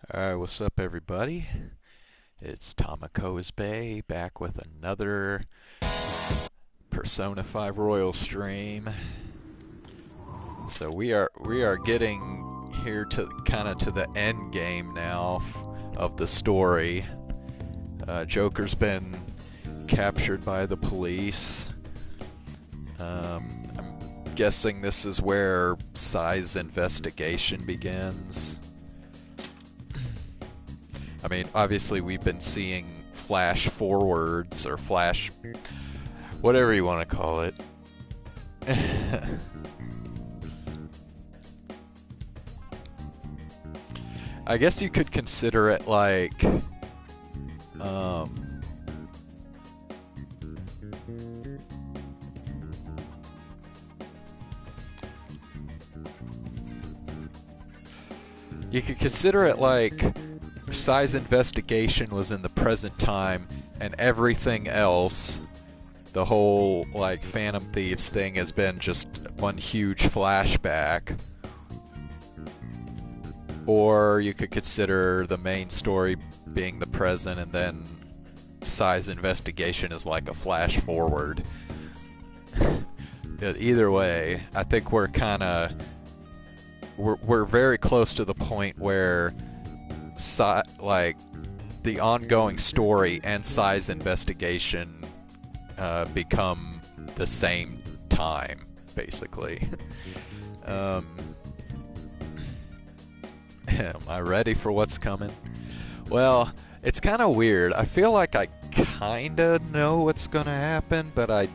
Alright, what's up everybody? It's Tamako's Bay back with another Persona 5 Royal stream. So we are getting here to kind of to the end game now of the story. Joker's been captured by the police. I'm guessing this is where Sai's investigation begins. I mean, obviously we've been seeing flash forwards or flash, whatever you want to call it. I guess you could consider it like, you could consider it like Sai's investigation was in the present time, and everything else, the whole like Phantom Thieves thing, has been just one huge flashback. Or you could consider the main story being the present, and then Sai's investigation is like a flash forward. Either way, I think we're very close to the point where like the ongoing story and Sai's investigation become the same time, basically. Am I ready for what's coming? Well, it's kind of weird. I feel like I kind of know what's gonna happen, but I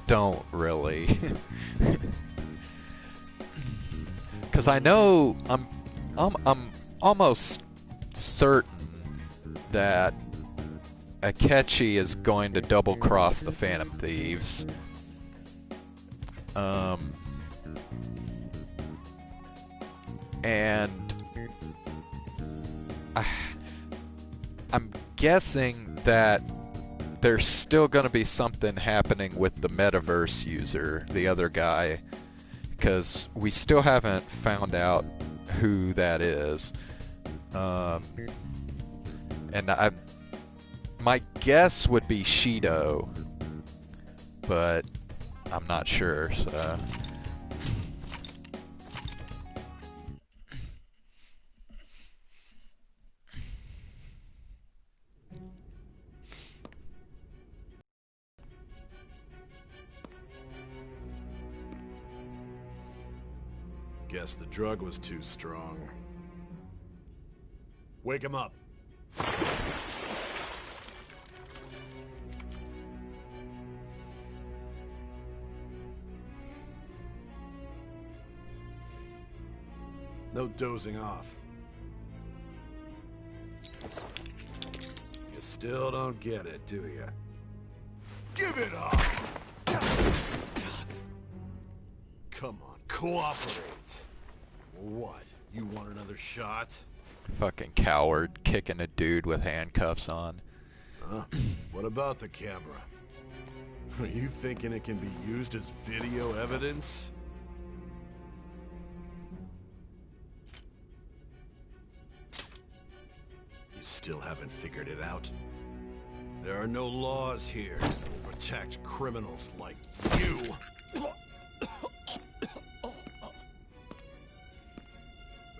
don't really. Because I know I'm almost certain that Akechi is going to double cross the Phantom Thieves. And I'm guessing that there's still going to be something happening with the metaverse user, the other guy, because we still haven't found out who that is. And my guess would be Shido, but I'm not sure, so. Guess the drug was too strong. Wake him up. No dozing off. You still don't get it, do you? Give it up! Come on, cooperate. What? You want another shot? Fucking coward, kicking a dude with handcuffs on. Huh? What about the camera? Are you thinking it can be used as video evidence? You still haven't figured it out? There are no laws here that will protect criminals like you.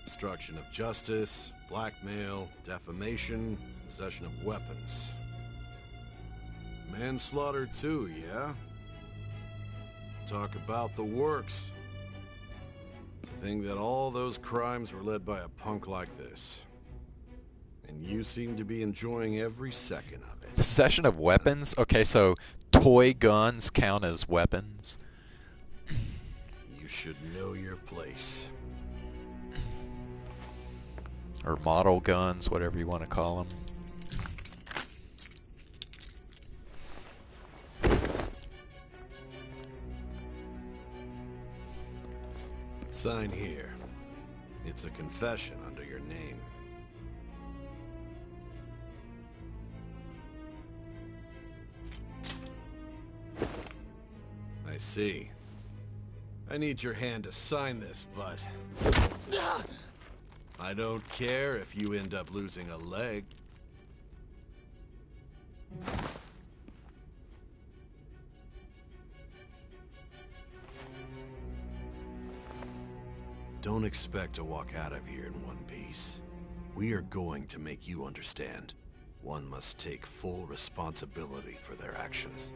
Obstruction of justice, blackmail, defamation, possession of weapons. Manslaughter too, yeah? Talk about the works. To think that all those crimes were led by a punk like this. And you seem to be enjoying every second of it. Possession of weapons? Okay, so toy guns count as weapons? You should know your place. Or model guns, whatever you want to call them. Sign here. It's a confession under your name. I see. I need your hand to sign this, but... I don't care if you end up losing a leg. Don't expect to walk out of here in one piece. We are going to make you understand. One must take full responsibility for their actions.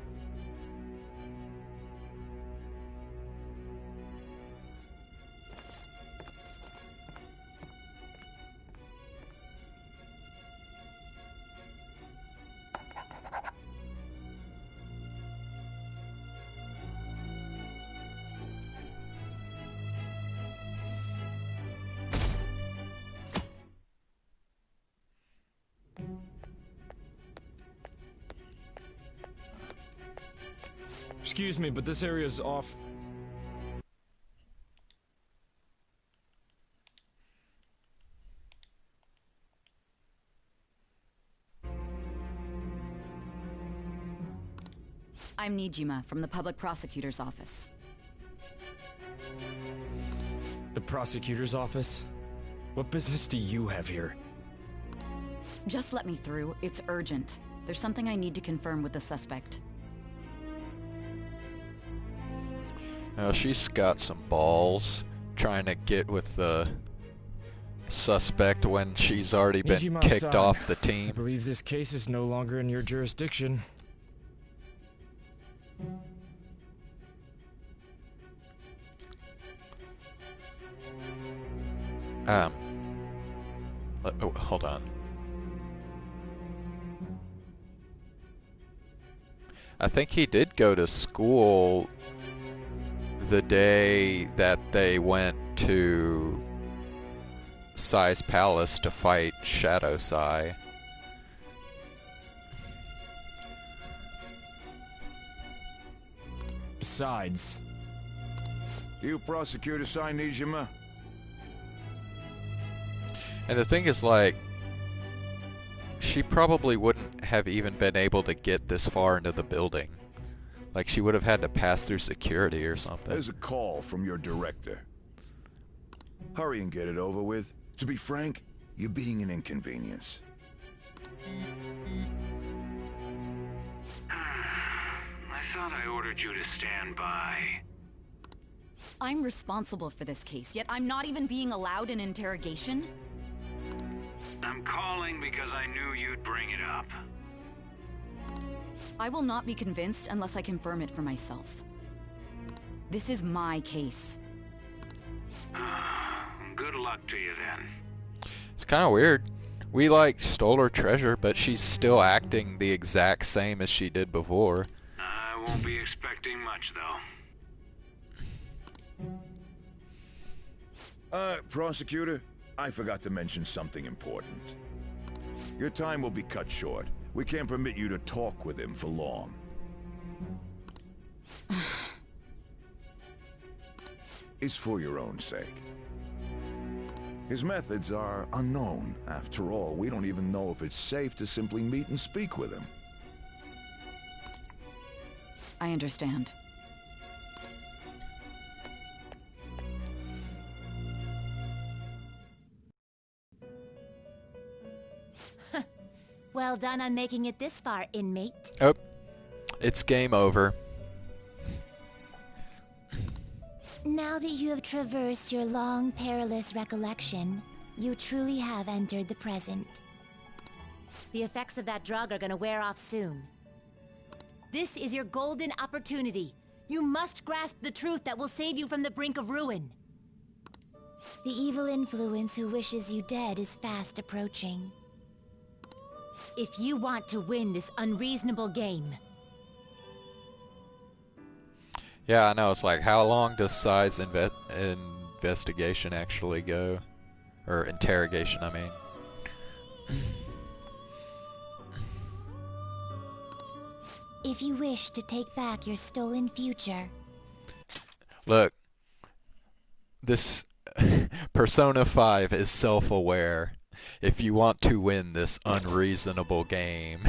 Excuse me, but this area's off. I'm Nijima from the Public Prosecutor's Office. The prosecutor's office? What business do you have here? Just let me through. It's urgent. There's something I need to confirm with the suspect. She's got some balls trying to get with the suspect when she's already been kicked Nijima-san, off the I team. believe this case is no longer in your jurisdiction. Oh, hold on. I think he did go to school the day that they went to Sai's palace to fight Shadow Sai. Besides, You prosecutor Sai Nijima? And the thing is, like, she probably wouldn't have even been able to get this far into the building. Like, she would have had to pass through security or something. There's a call from your director. Hurry and get it over with. To be frank, you're being an inconvenience. I thought I ordered you to stand by. I'm responsible for this case, yet I'm not even being allowed an interrogation? I'm calling because I knew you'd bring it up. I will not be convinced unless I confirm it for myself. This is my case. Good luck to you then. It's kind of weird. We, like, stole her treasure, but she's still acting the exact same as she did before. I won't be expecting much, though. Prosecutor, I forgot to mention something important. Your time will be cut short. We can't permit you to talk with him for long. It's for your own sake. His methods are unknown. After all, we don't even know if it's safe to simply meet and speak with him. I understand. Well done on making it this far, inmate. Oh, it's game over. Now that you have traversed your long, perilous recollection, you truly have entered the present. The effects of that drug are gonna wear off soon. This is your golden opportunity. You must grasp the truth that will save you from the brink of ruin. The evil influence who wishes you dead is fast approaching. If you want to win this unreasonable game... Yeah, I know. It's like, how long does Sai's investigation actually go? Or interrogation, I mean. If you wish to take back your stolen future... Look. This Persona 5 is self-aware. If you want to win this unreasonable game.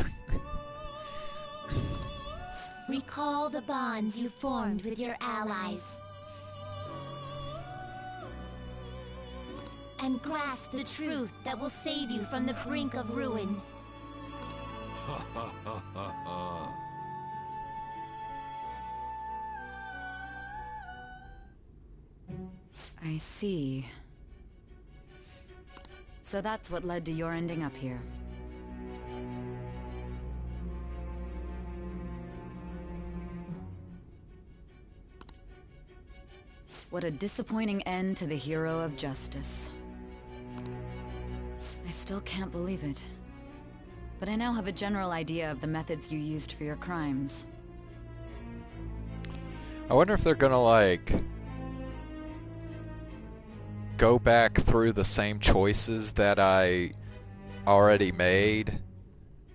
Recall the bonds you formed with your allies. and grasp the truth that will save you from the brink of ruin. Ha ha ha ha ha. I see. So that's what led to your ending up here. What a disappointing end to the hero of justice. I still can't believe it. But I now have a general idea of the methods you used for your crimes. I wonder if they're gonna, like, go back through the same choices that I already made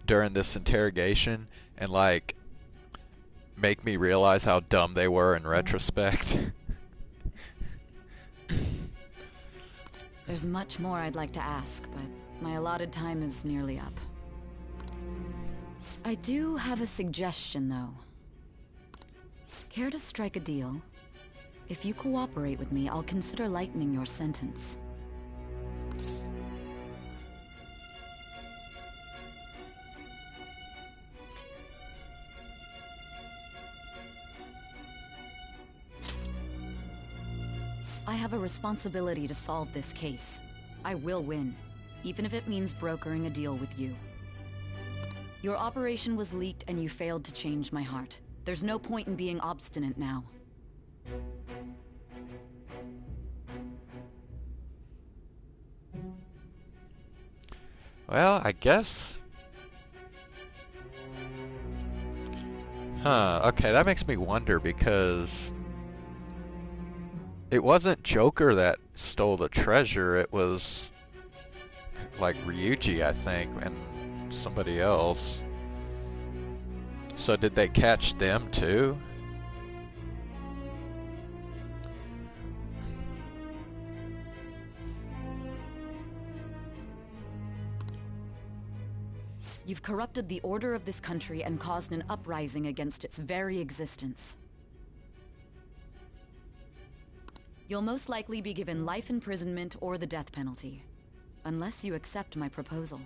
during this interrogation and, like, make me realize how dumb they were in retrospect. There's much more I'd like to ask, but my allotted time is nearly up. I do have a suggestion, though. Care to strike a deal? If you cooperate with me, I'll consider lightening your sentence. I have a responsibility to solve this case. I will win, even if it means brokering a deal with you. Your operation was leaked and you failed to change my heart. There's no point in being obstinate now. Well, I guess... Huh, okay, that makes me wonder because... It wasn't Joker that stole the treasure, it was... like Ryuji, I think, and somebody else. So did they catch them too? You've corrupted the order of this country and caused an uprising against its very existence. You'll most likely be given life imprisonment or the death penalty, unless you accept my proposal.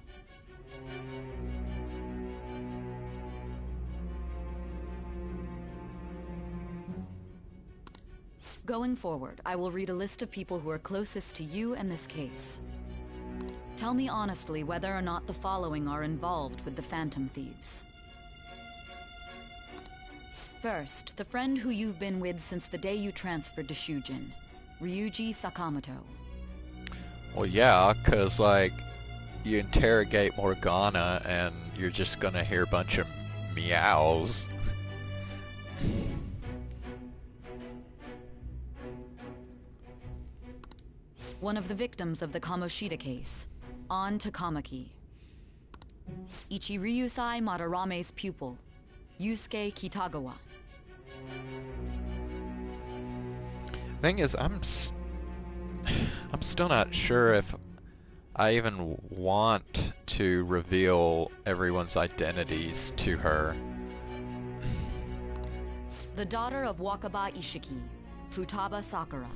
Going forward, I will read a list of people who are closest to you in this case. Tell me honestly whether or not the following are involved with the Phantom Thieves. First, the friend who you've been with since the day you transferred to Shujin, Ryuji Sakamoto. Well, yeah, because, like, you interrogate Morgana and you're just gonna hear a bunch of meows. One of the victims of the Kamoshida case, An Takamaki. Ichiryusai Madarame's pupil, Yusuke Kitagawa. Thing is, I'm still not sure if I even want to reveal everyone's identities to her. The daughter of Wakaba Ishiki, Futaba Sakura.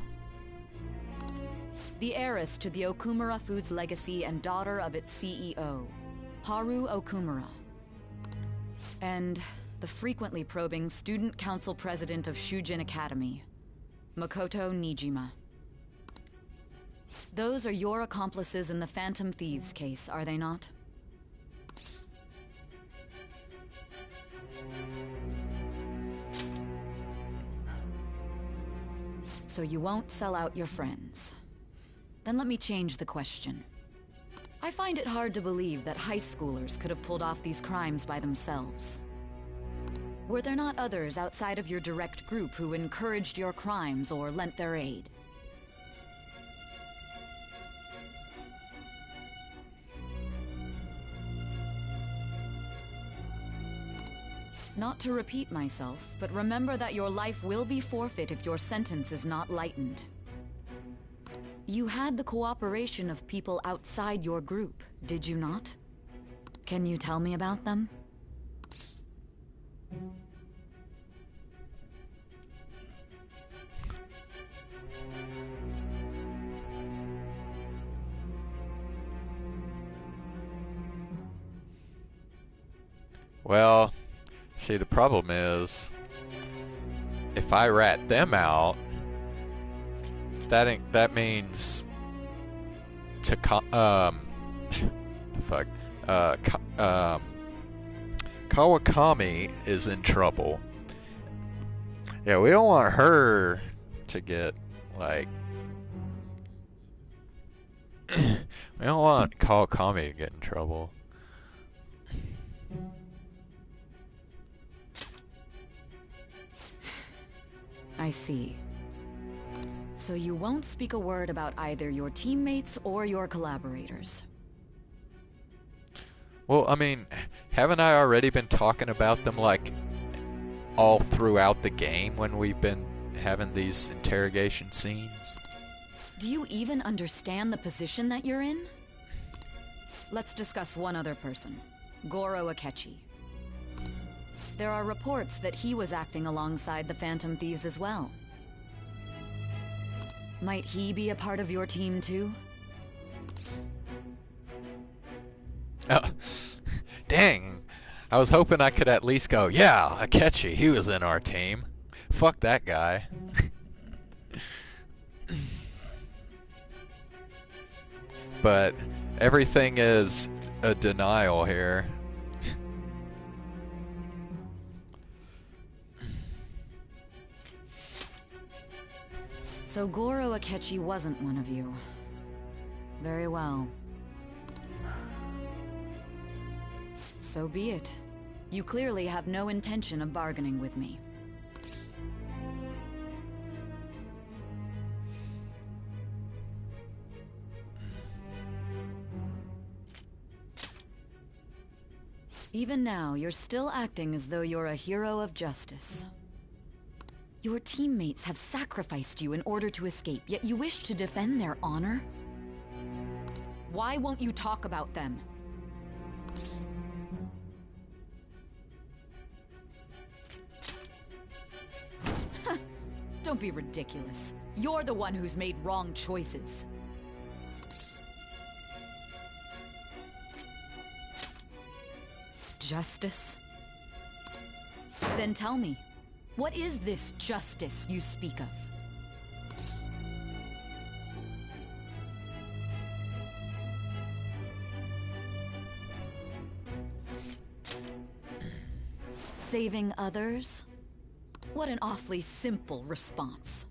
The heiress to the Okumura Foods legacy and daughter of its CEO, Haru Okumura. And the frequently probing student council president of Shujin Academy, Makoto Nijima. Those are your accomplices in the Phantom Thieves case, are they not? So you won't sell out your friends. Then let me change the question. I find it hard to believe that high schoolers could have pulled off these crimes by themselves. Were there not others outside of your direct group who encouraged your crimes or lent their aid? Not to repeat myself, but remember that your life will be forfeit if your sentence is not lightened. You had the cooperation of people outside your group, did you not? Can you tell me about them? Well, see, the problem is, if I rat them out, that means to the fuck, Kawakami is in trouble. Yeah, we don't want her to get like. We don't want Kawakami to get in trouble. I see. So you won't speak a word about either your teammates or your collaborators. Well, I mean, haven't I already been talking about them like all throughout the game when we've been having these interrogation scenes? Do you even understand the position that you're in? Let's discuss one other person, Goro Akechi. There are reports that he was acting alongside the Phantom Thieves as well. Might he be a part of your team too? Oh, dang. I was hoping I could at least go, yeah, Akechi, he was in our team. Fuck that guy. But everything is a denial here. So Goro Akechi wasn't one of you. Very well. So be it. You clearly have no intention of bargaining with me. Even now, you're still acting as though you're a hero of justice. Your teammates have sacrificed you in order to escape, yet you wish to defend their honor? Why won't you talk about them? Don't be ridiculous. You're the one who's made wrong choices. Justice? Then tell me, what is this justice you speak of? Saving others? What an awfully simple response.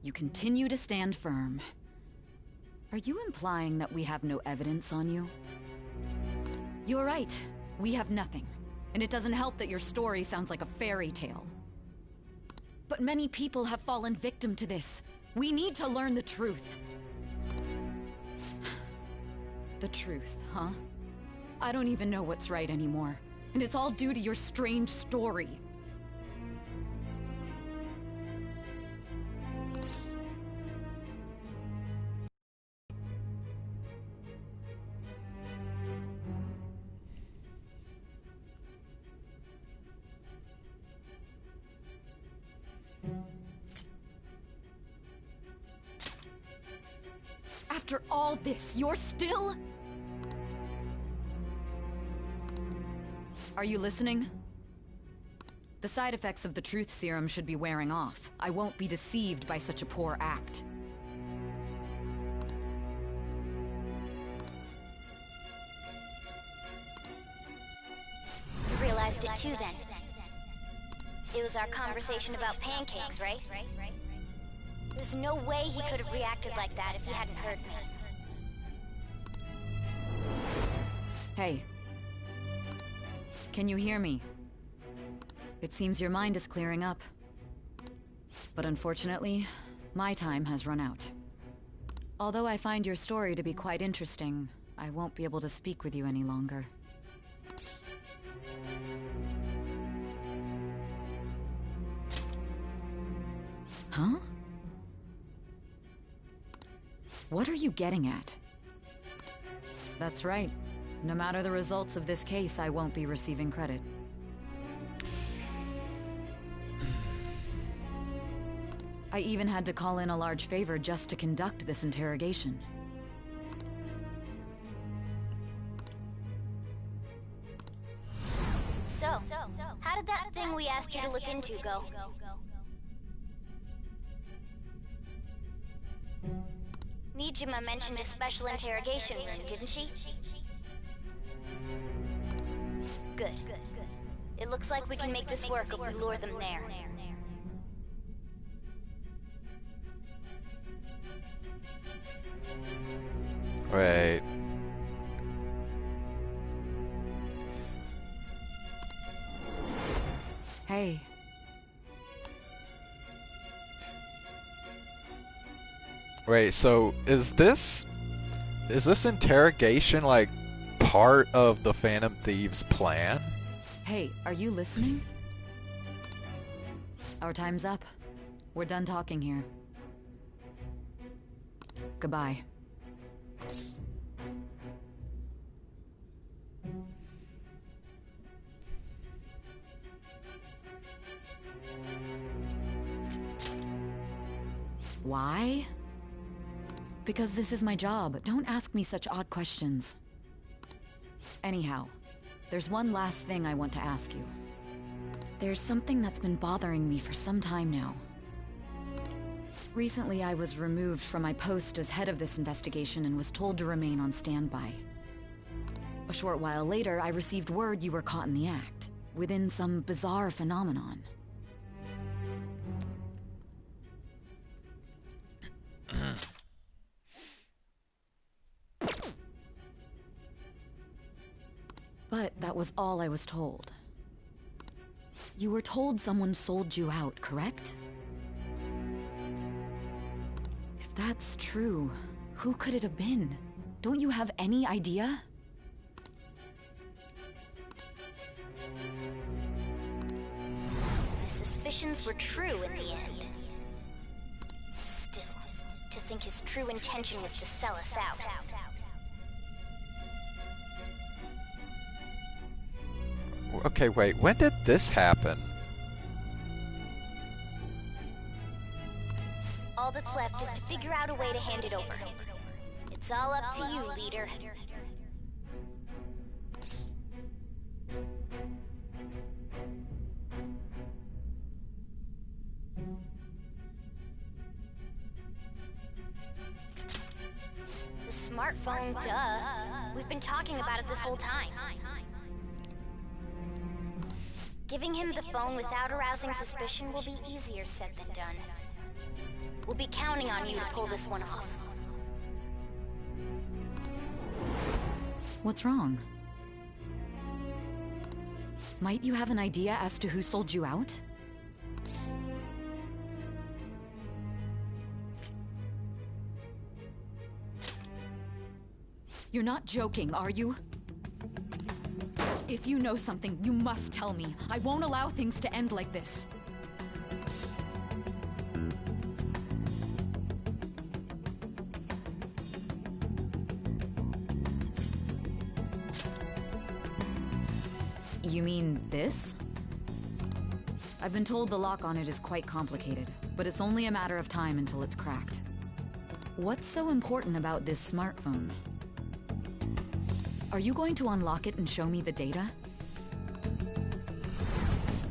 You continue to stand firm. Are you implying that we have no evidence on you? You're right. We have nothing. And it doesn't help that your story sounds like a fairy tale. But many people have fallen victim to this. We need to learn the truth. The truth, huh? I don't even know what's right anymore. And it's all due to your strange story. After all this, you're still... Are you listening? The side effects of the truth serum should be wearing off. I won't be deceived by such a poor act. You realized it too, then. It was our conversation about pancakes, right? There's no way he could have reacted like that if he hadn't heard me. Hey. Can you hear me? It seems your mind is clearing up. But unfortunately, my time has run out. Although I find your story to be quite interesting, I won't be able to speak with you any longer. Huh? What are you getting at? That's right. No matter the results of this case, I won't be receiving credit. I even had to call in a large favor just to conduct this interrogation. we asked you to look into, Go. Nijima mentioned a special interrogation room, didn't she? Good. It looks like we can make this work if we lure them there. Wait. Hey. Wait, so is this interrogation like part of the Phantom Thieves' plan? Hey, are you listening? Our time's up. We're done talking here. Goodbye. Why? Because this is my job. Don't ask me such odd questions. Anyhow, there's one last thing I want to ask you. There's something that's been bothering me for some time now. Recently, I was removed from my post as head of this investigation and was told to remain on standby. A short while later, I received word you were caught in the act, within some bizarre phenomenon. But that was all I was told. You were told someone sold you out, correct? If that's true, who could it have been? Don't you have any idea? My suspicions were true in the end. Still, to think his true intention was to sell us out. Okay, wait, when did this happen? All that's left is to figure out a way to hand it over. It's all up to you, leader. The smartphone, duh. We've been talking about it this whole time. Giving him the phone without arousing suspicion will be easier said than done. We'll be counting on you to pull this one off. What's wrong? Might you have an idea as to who sold you out? You're not joking, are you? If you know something, you must tell me. I won't allow things to end like this. You mean this? I've been told the lock on it is quite complicated, but it's only a matter of time until it's cracked. What's so important about this smartphone? Are you going to unlock it and show me the data?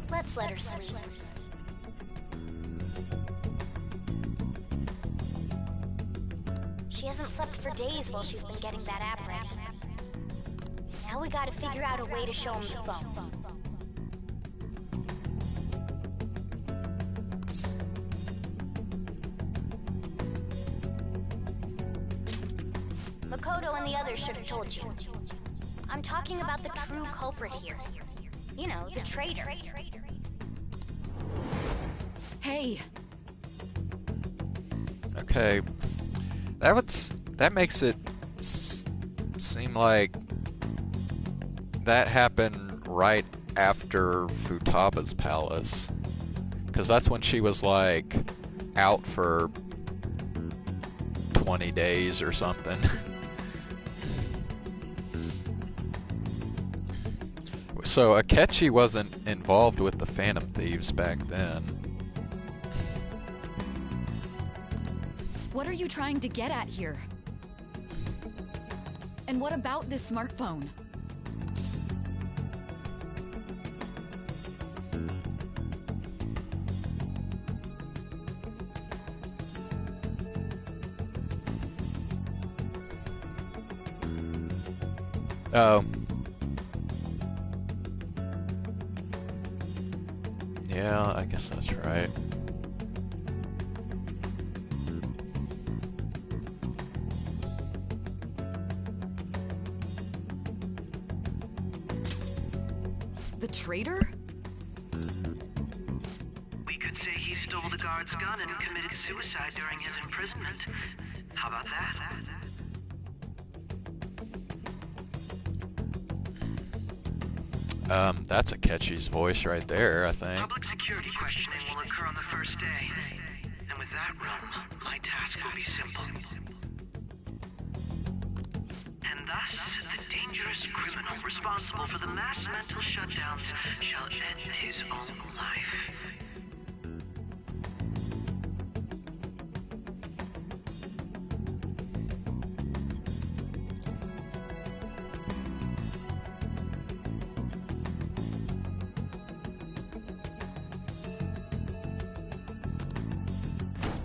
Let's let her sleep. She hasn't slept for days while she's been getting that app ready. Now we gotta figure out a way to show him the phone. Makoto and the others should have told you. I'm talking about the true culprit here. You know, the traitor. Hey! Okay, that makes it seem like that happened right after Futaba's palace, because that's when she was like out for 20 days or something. So Akechi wasn't involved with the Phantom Thieves back then. What are you trying to get at here? And what about this smartphone? Oh. Yeah, I guess that's right. The traitor? We could say he stole the guard's gun and committed suicide during his imprisonment. How about that? That's Akechi's voice right there, I think. Public security questioning will occur on the first day. And with that run, my task will be simple. And thus, the dangerous criminal responsible for the mass mental shutdowns shall end his own life.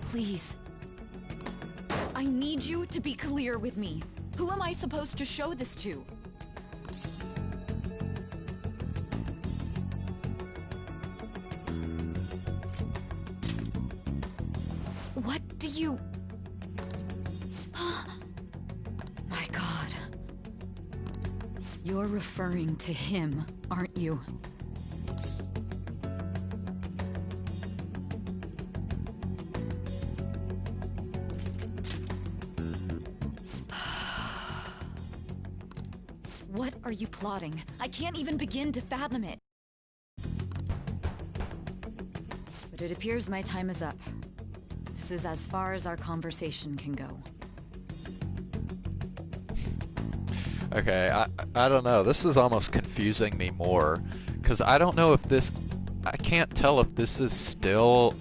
Please. I need you to be clear with me. Who am I supposed to show this to? What do you... My God. You're referring to him, aren't you? What are you plotting? I can't even begin to fathom it. But it appears my time is up. This is as far as our conversation can go. Okay, I don't know. This is almost confusing me more, because I don't know if this... I can't tell if this is still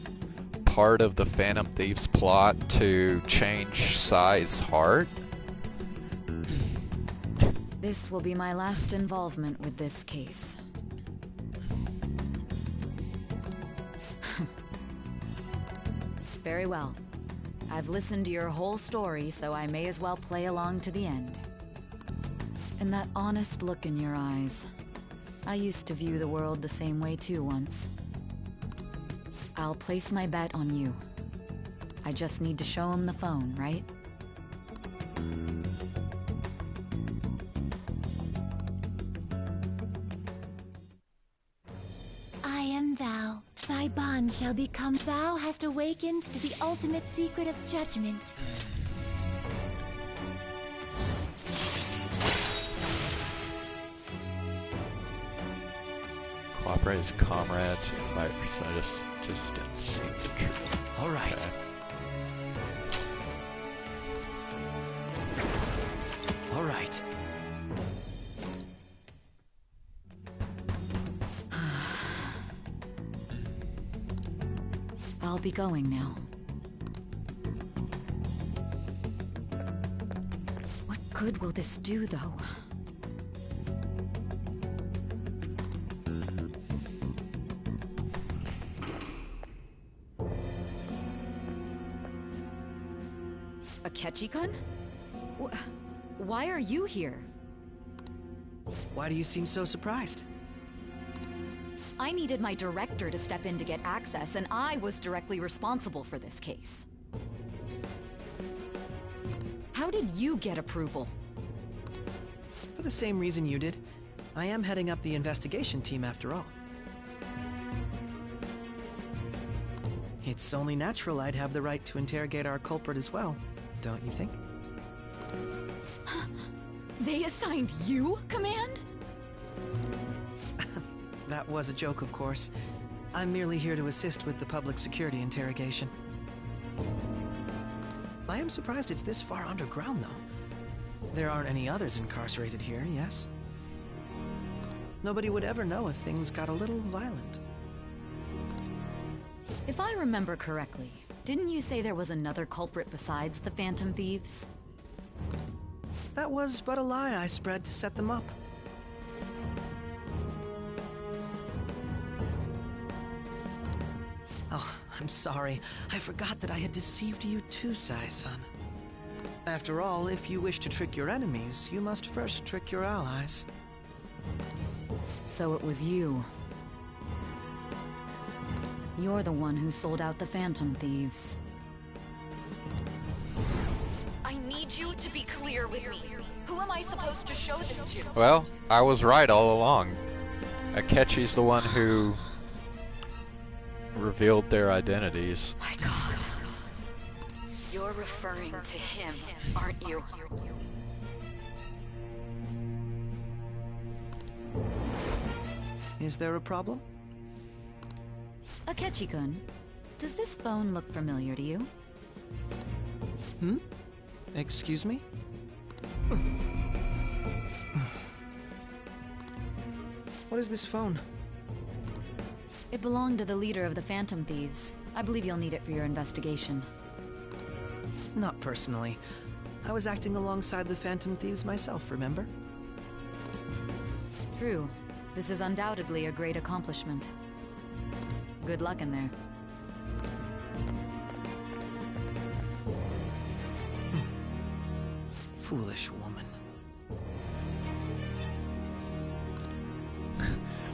part of the Phantom Thieves plot to change Sai's heart. This will be my last involvement with this case. Very well. I've listened to your whole story, so I may as well play along to the end. And that honest look in your eyes. I used to view the world the same way too once. I'll place my bet on you. I just need to show him the phone, right? I am thou. Thy bond shall become. Thou hast awakened to the ultimate secret of judgment. Cooperate as comrades who fight for just and seek the truth. All right. Okay. All right. I'll be going now. What good will this do, though? Akechi-kun? Why are you here? Why do you seem so surprised? I needed my director to step in to get access, and I was directly responsible for this case. How did you get approval? For the same reason you did. I am heading up the investigation team after all. It's only natural I'd have the right to interrogate our culprit as well, don't you think? They assigned you command? That was a joke, of course. I'm merely here to assist with the public security interrogation. I am surprised it's this far underground, though. There aren't any others incarcerated here, yes? Nobody would ever know if things got a little violent. If I remember correctly, didn't you say there was another culprit besides the Phantom Thieves? That was but a lie I spread to set them up. Oh, I'm sorry. I forgot that I had deceived you too, Sai-san. After all, if you wish to trick your enemies, you must first trick your allies. So it was you. You're the one who sold out the Phantom Thieves. I need you to be clear with me. Who am I supposed to show this to? Well, I was right all along. Akechi's the one who revealed their identities. My God. You're referring to him, aren't you? Is there a problem? Akechi-kun, does this phone look familiar to you? Hmm? Excuse me? What is this phone? It belonged to the leader of the Phantom Thieves. I believe you'll need it for your investigation. Not personally. I was acting alongside the Phantom Thieves myself, remember? True. This is undoubtedly a great accomplishment. Good luck in there. Foolish woman.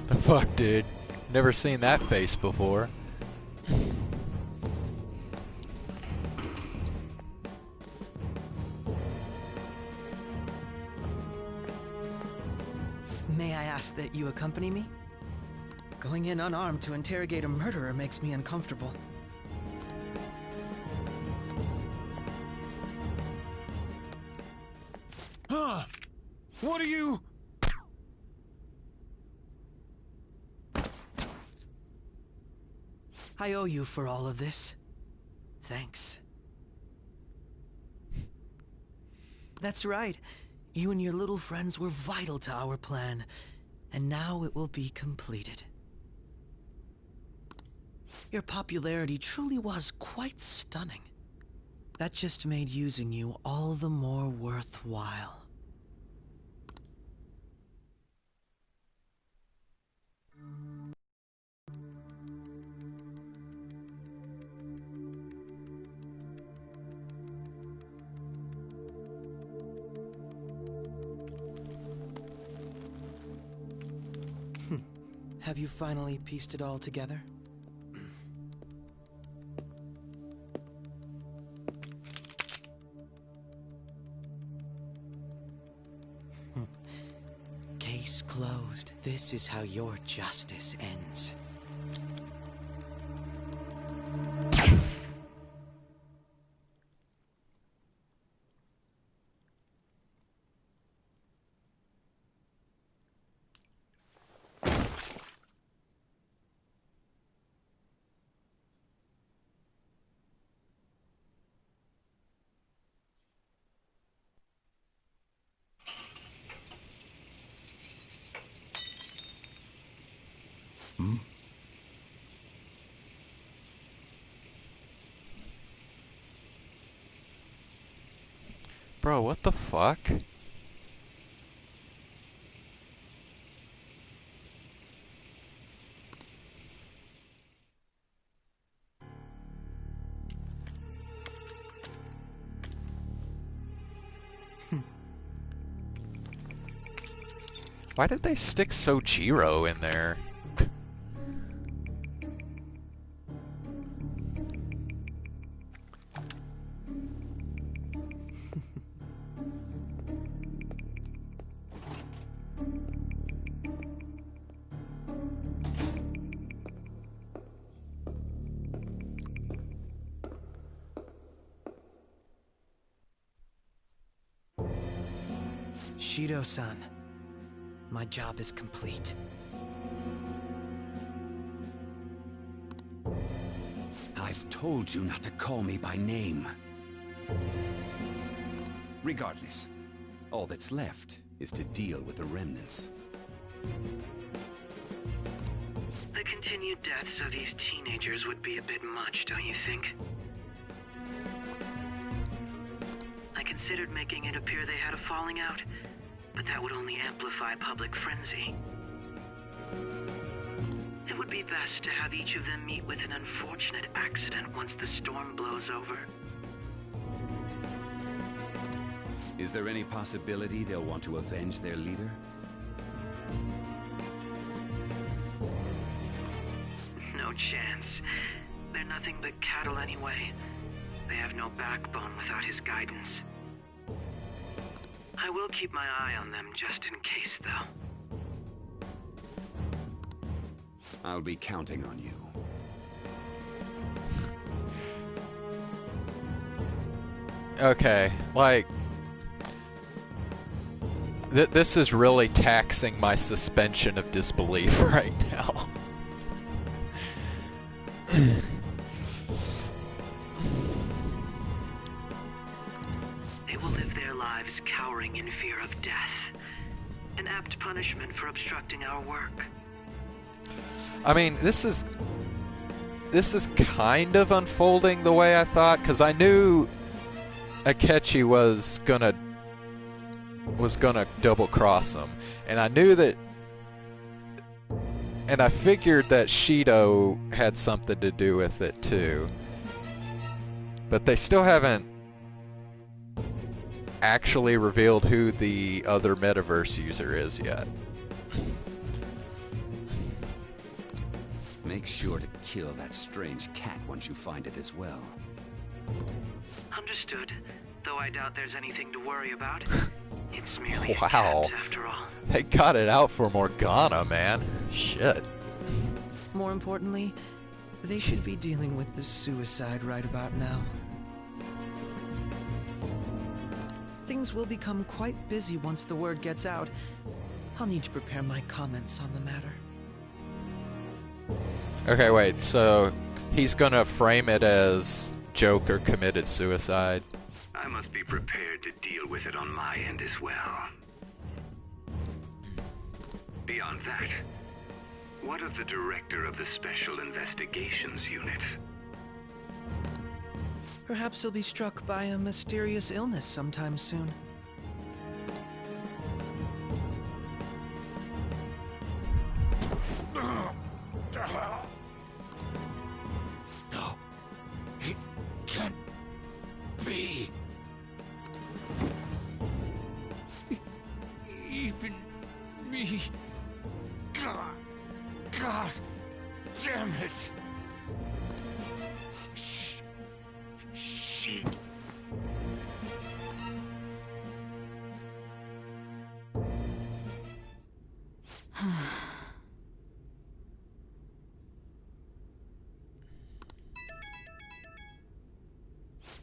The fuck, dude? Never seen that face before. May I ask that you accompany me? Going in unarmed to interrogate a murderer makes me uncomfortable. Huh? What are you... I owe you for all of this. Thanks. That's right. You and your little friends were vital to our plan, and now it will be completed. Your popularity truly was quite stunning. That just made using you all the more worthwhile. Have you finally pieced it all together? Case closed. This is how your justice ends. Bro, what the fuck? Why did they stick Sojiro in there? Shido-san, my job is complete. I've told you not to call me by name. Regardless, all that's left is to deal with the remnants. The continued deaths of these teenagers would be a bit much, don't you think? I considered making it appear they had a falling out, but that would only amplify public frenzy. It would be best to have each of them meet with an unfortunate accident once the storm blows over. Is there any possibility they'll want to avenge their leader? No chance. They're nothing but cattle anyway. They have no backbone without his guidance. I will keep my eye on them just in case, though. I'll be counting on you. Okay, like... This is really taxing my suspension of disbelief right now. They will live their lives cowering in fear of death. An apt punishment for obstructing our work. I mean, this is kind of unfolding the way I thought, because I knew Akechi was gonna double cross him, and I knew that, and I figured that Shido had something to do with it too, but they still haven't actually revealed who the other metaverse user is yet. Make sure to kill that strange cat once you find it as well. Understood, though I doubt there's anything to worry about. It's merely a Wow. cat, after all. They got it out for Morgana, man. Shit. More importantly, they should be dealing with the suicide right about now. Things will become quite busy once the word gets out. I'll need to prepare my comments on the matter. Okay, wait, so he's gonna frame it as Joker committed suicide? I must be prepared to deal with it on my end as well. Beyond that, what of the director of the Special Investigations Unit? Perhaps he'll be struck by a mysterious illness sometime soon. No, it can't be. Even me. God damn it. Shit.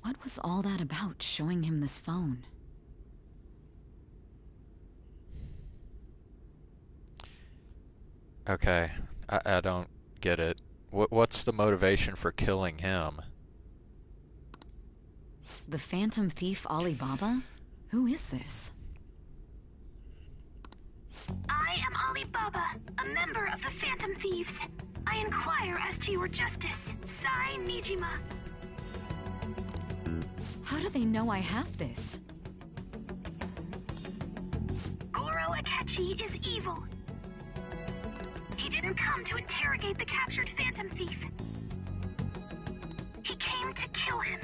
What was all that about, showing him this phone? Okay, I don't get it. What's the motivation for killing him? The Phantom Thief Alibaba? Who is this? I am Alibaba, a member of the Phantom Thieves. I inquire as to your justice, Sai Nijima. How do they know I have this? Goro Akechi is evil. He didn't come to interrogate the captured Phantom Thief. He came to kill him.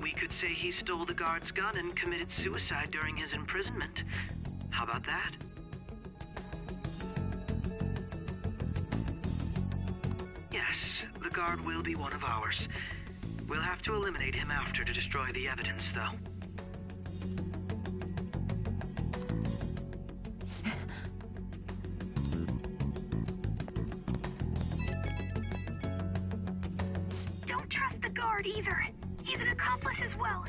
We could say he stole the guard's gun and committed suicide during his imprisonment. How about that? Yes, the guard will be one of ours. We'll have to eliminate him after to destroy the evidence, though. Don't trust the guard either. He's an accomplice as well.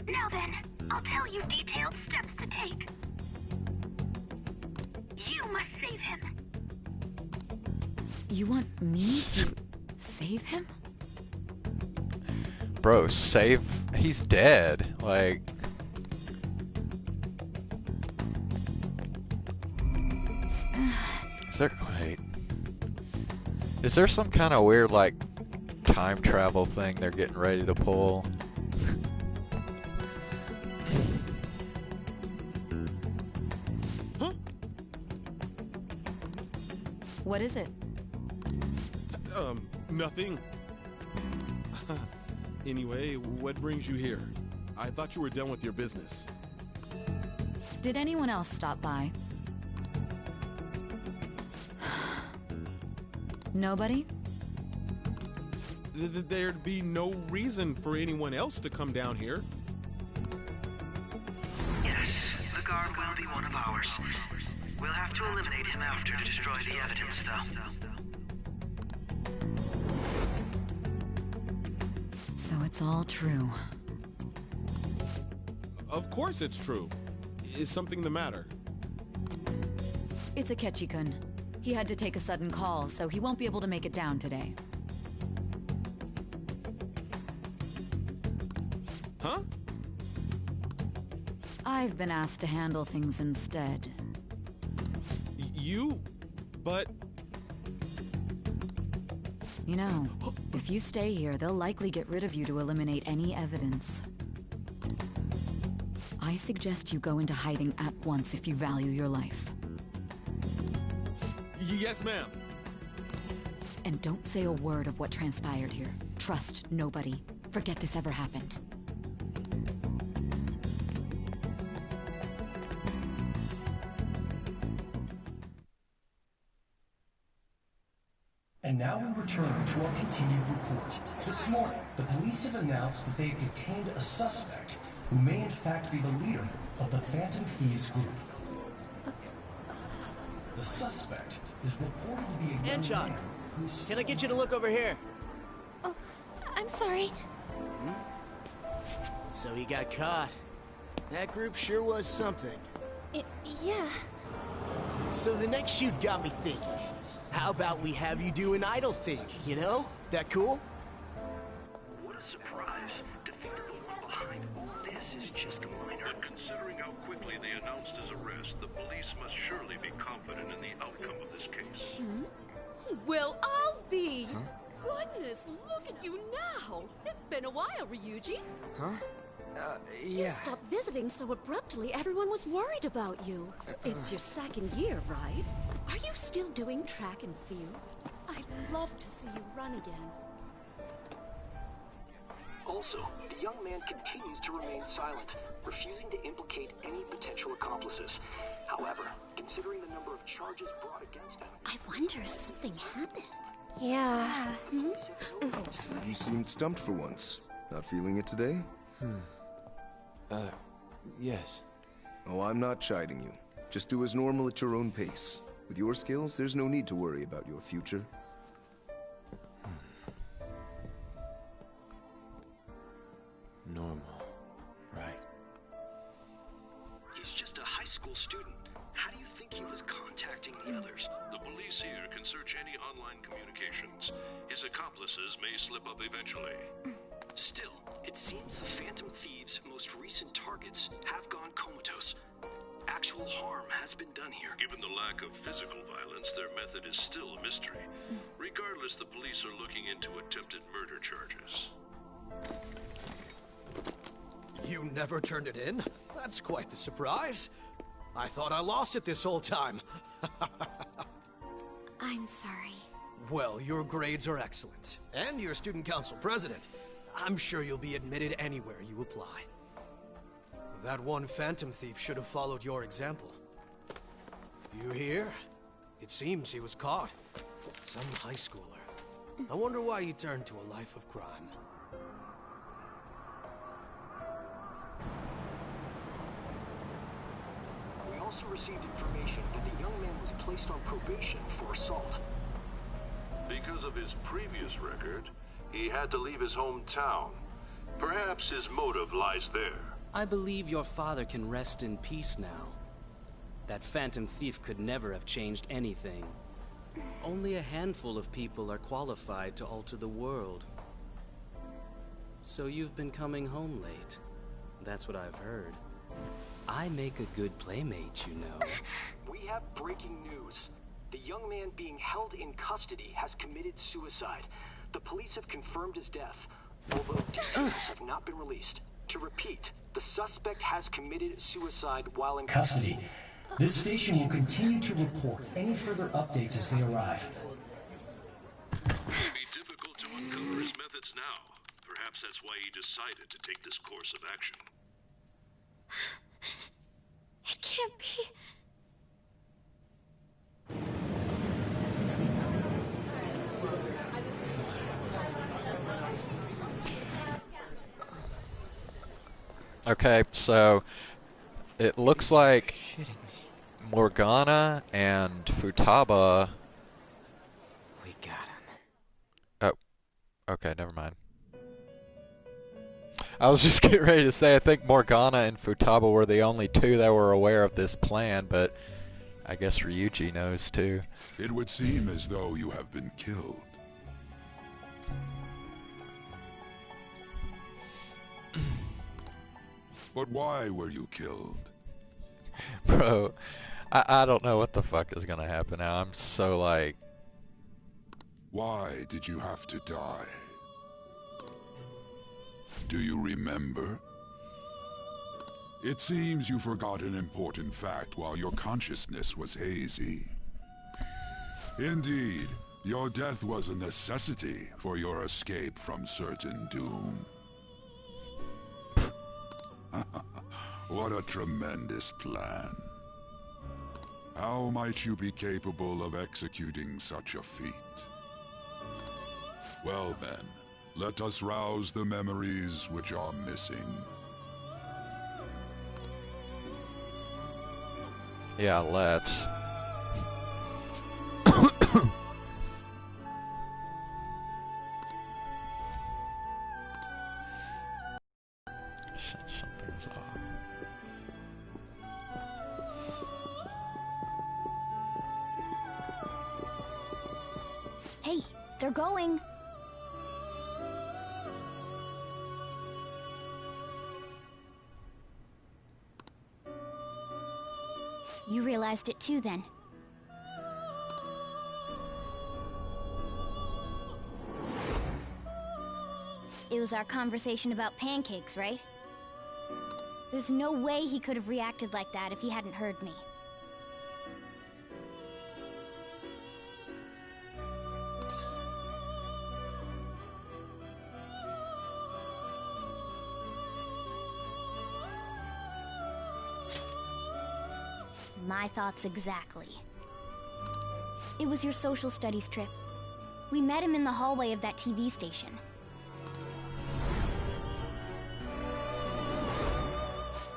Now then, I'll tell you detailed steps to take. You must save him. You want me to save him? Bro, he's dead. Like... Wait. Is there some kind of weird, like, time travel thing they're getting ready to pull? What is it? Nothing. Anyway, what brings you here? I thought you were done with your business. Did anyone else stop by? Nobody? There'd be no reason for anyone else to come down here. Yes, the guard will be one of ours. We'll have to eliminate him after to destroy the evidence, though. So it's all true. Of course it's true. Is something the matter? It's Akechi-kun. He had to take a sudden call, so he won't be able to make it down today. Huh? I've been asked to handle things instead. You? But... You know, if you stay here, they'll likely get rid of you to eliminate any evidence. I suggest you go into hiding at once if you value your life. Yes, ma'am. And don't say a word of what transpired here. Trust nobody. Forget this ever happened. And now we return to our continued report. This morning, the police have announced that they've detained a suspect who may in fact be the leader of the Phantom Thieves group. The suspect is reported to be a young man who's... Can I get you to look over here? Oh, I'm sorry. So he got caught. That group sure was something. Yeah. So the next shoot got me thinking. How about we have you do an idol thing, you know? That cool? What a surprise. Defeated the one behind. This is just a minor. But considering how quickly they announced his arrest, the police must surely be confident in the outcome of this case. Well, I'll be. Goodness, look at you now. It's been a while, Ryuji. Huh? You stopped visiting so abruptly, everyone was worried about you. It's your second year, right? Are you still doing track and field? I'd love to see you run again. Also, the young man continues to remain silent, refusing to implicate any potential accomplices. However, considering the number of charges brought against him... I wonder if something happened. Yeah. You seemed stumped for once. Not feeling it today? Yes. Oh, I'm not chiding you. Just do as normal at your own pace. With your skills, there's no need to worry about your future. Normal. Right. He's just a high school student. How do you think he was contacting the others? The police here can search any online communications. His accomplices may slip up eventually. Still, it seems the Phantom Thieves' most recent targets have gone comatose. Actual harm has been done here. Given the lack of physical violence, their method is still a mystery. Regardless, the police are looking into attempted murder charges. You never turned it in? That's quite the surprise. I thought I lost it this whole time. I'm sorry. Well, your grades are excellent. And you're student council president. I'm sure you'll be admitted anywhere you apply. That one Phantom Thief should have followed your example. You hear? It seems he was caught. Some high schooler. I wonder why he turned to a life of crime. We also received information that the young man was placed on probation for assault. Because of his previous record, he had to leave his hometown. Perhaps his motive lies there. I believe your father can rest in peace now. That Phantom Thief could never have changed anything. Only a handful of people are qualified to alter the world. So you've been coming home late. That's what I've heard. I make a good playmate, you know. We have breaking news. The young man being held in custody has committed suicide. The police have confirmed his death, although details have not been released. To repeat, the suspect has committed suicide while in custody. This station will continue to report any further updates as they arrive. It would be difficult to uncover his methods now. Perhaps Perhaps that's why he decided to take this course of action. It can't be. Okay, so it looks like Morgana and Futaba. We got him. Oh, okay, never mind. I was just getting ready to say I think Morgana and Futaba were the only two that were aware of this plan, but I guess Ryuji knows too. It would seem as though you have been killed. But why were you killed? Bro, I don't know what the fuck is gonna happen now. I'm so like... Why did you have to die? Do you remember? It seems you forgot an important fact while your consciousness was hazy. Indeed, your death was a necessity for your escape from certain doom. What a tremendous plan. How might you be capable of executing such a feat? Well then, let us rouse the memories which are missing. Yeah, let's. Something's off. Hey, they're going. You realized it too, then? It was our conversation about pancakes, right? There's no way he could have reacted like that if he hadn't heard me. My thoughts exactly. It was your social studies trip. We met him in the hallway of that TV station.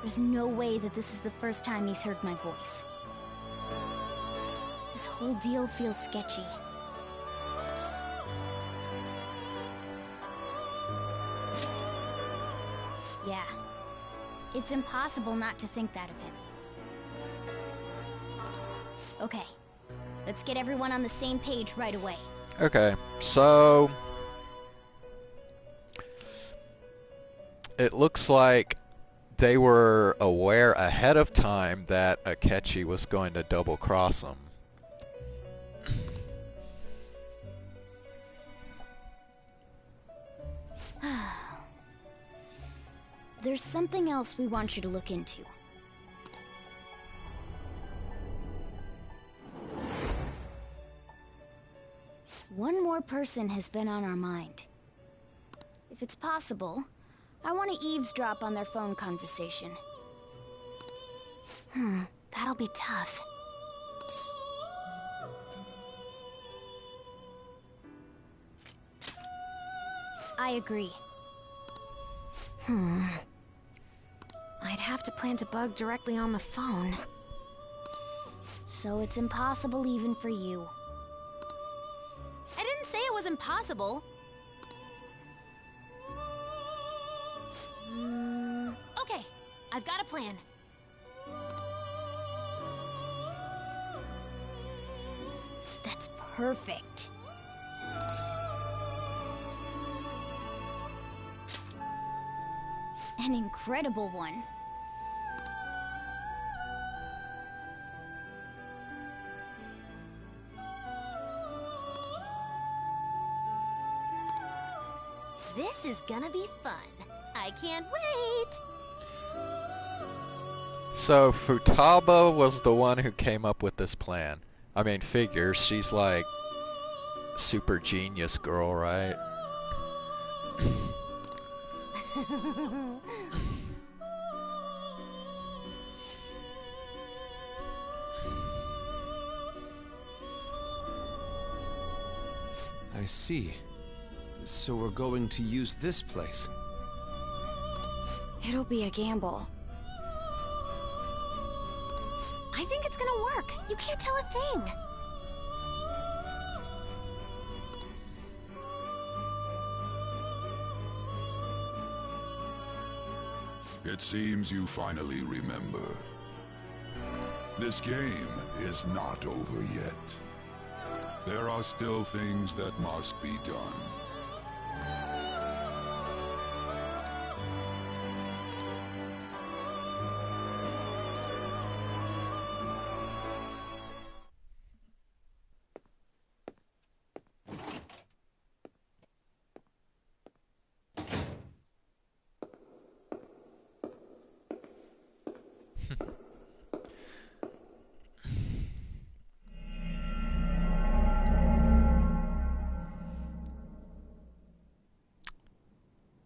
There's no way that this is the first time he's heard my voice. This whole deal feels sketchy. Yeah. It's impossible not to think that of him. Okay. Let's get everyone on the same page right away. Okay, so... it looks like they were aware ahead of time that Akechi was going to double-cross them. There's something else we want you to look into. One more person has been on our mind. If it's possible, I want to eavesdrop on their phone conversation. That'll be tough. I agree. I'd have to plant a bug directly on the phone. So it's impossible even for you. I didn't say it was impossible. Okay, I've got a plan. That's perfect. An incredible one. This is gonna be fun. I can't wait! So Futaba was the one who came up with this plan. I mean, figures, she's like super genius girl, right? I see. So we're going to use this place. It'll be a gamble. I think it's gonna work. You can't tell a thing. It seems you finally remember. This game is not over yet. There are still things that must be done.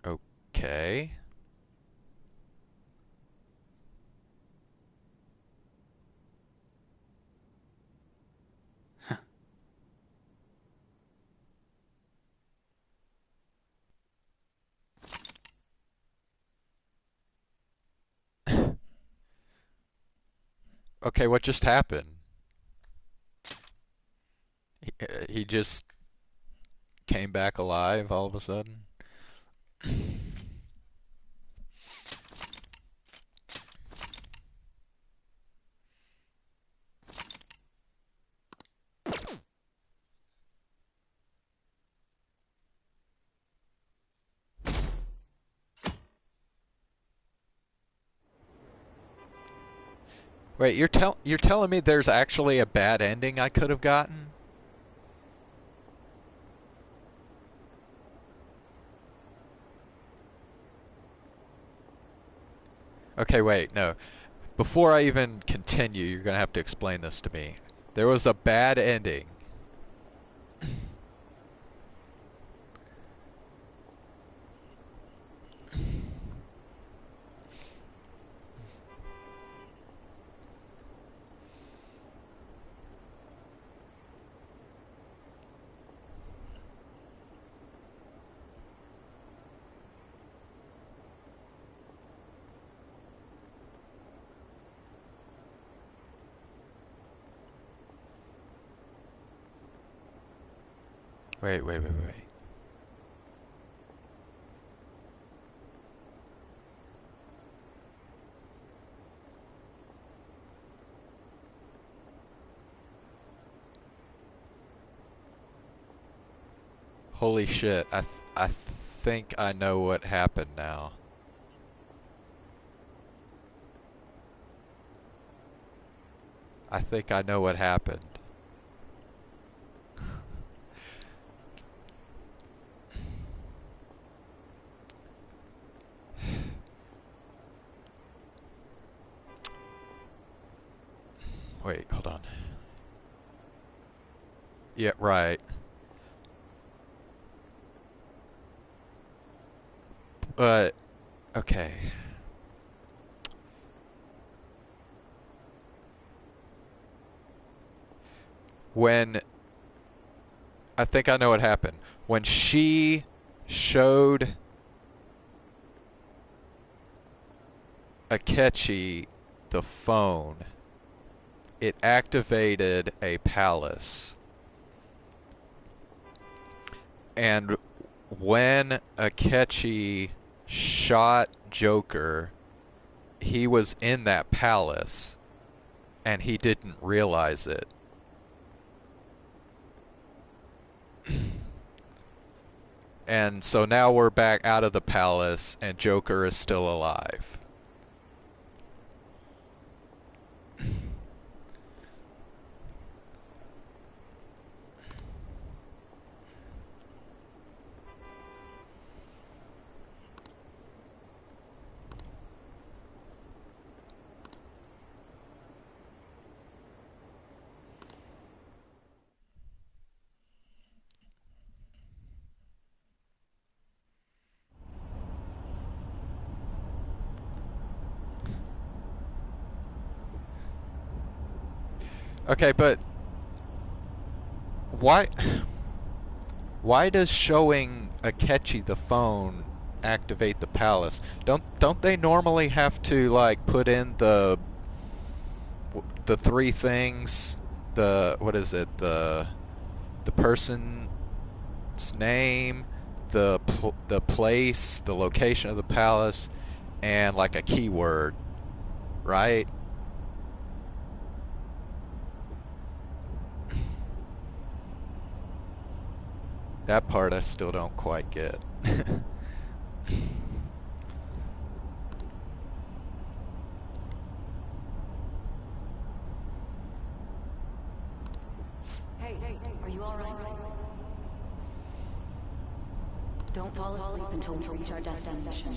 Okay. Okay, what just happened? He just came back alive all of a sudden? Wait, you're telling me there's actually a bad ending I could have gotten? Okay, wait, no. Before I even continue, you're gonna have to explain this to me. There was a bad ending. Wait. Holy shit, I think I know what happened now. I think I know what happened. Wait, hold on. Yeah, right. But, okay. When, I think I know what happened. When she showed Akechi the phone, it activated a palace. And when Akechi shot Joker, he was in that palace and he didn't realize it. And so now we're back out of the palace and Joker is still alive. Okay, but why does showing Akechi the phone activate the palace? Don't they normally have to like put in the three things? The what is it? The person's name, the place, the location of the palace, and like a keyword, right? That part I still don't quite get. Hey, are you alright? Don't fall asleep until we reach our destination.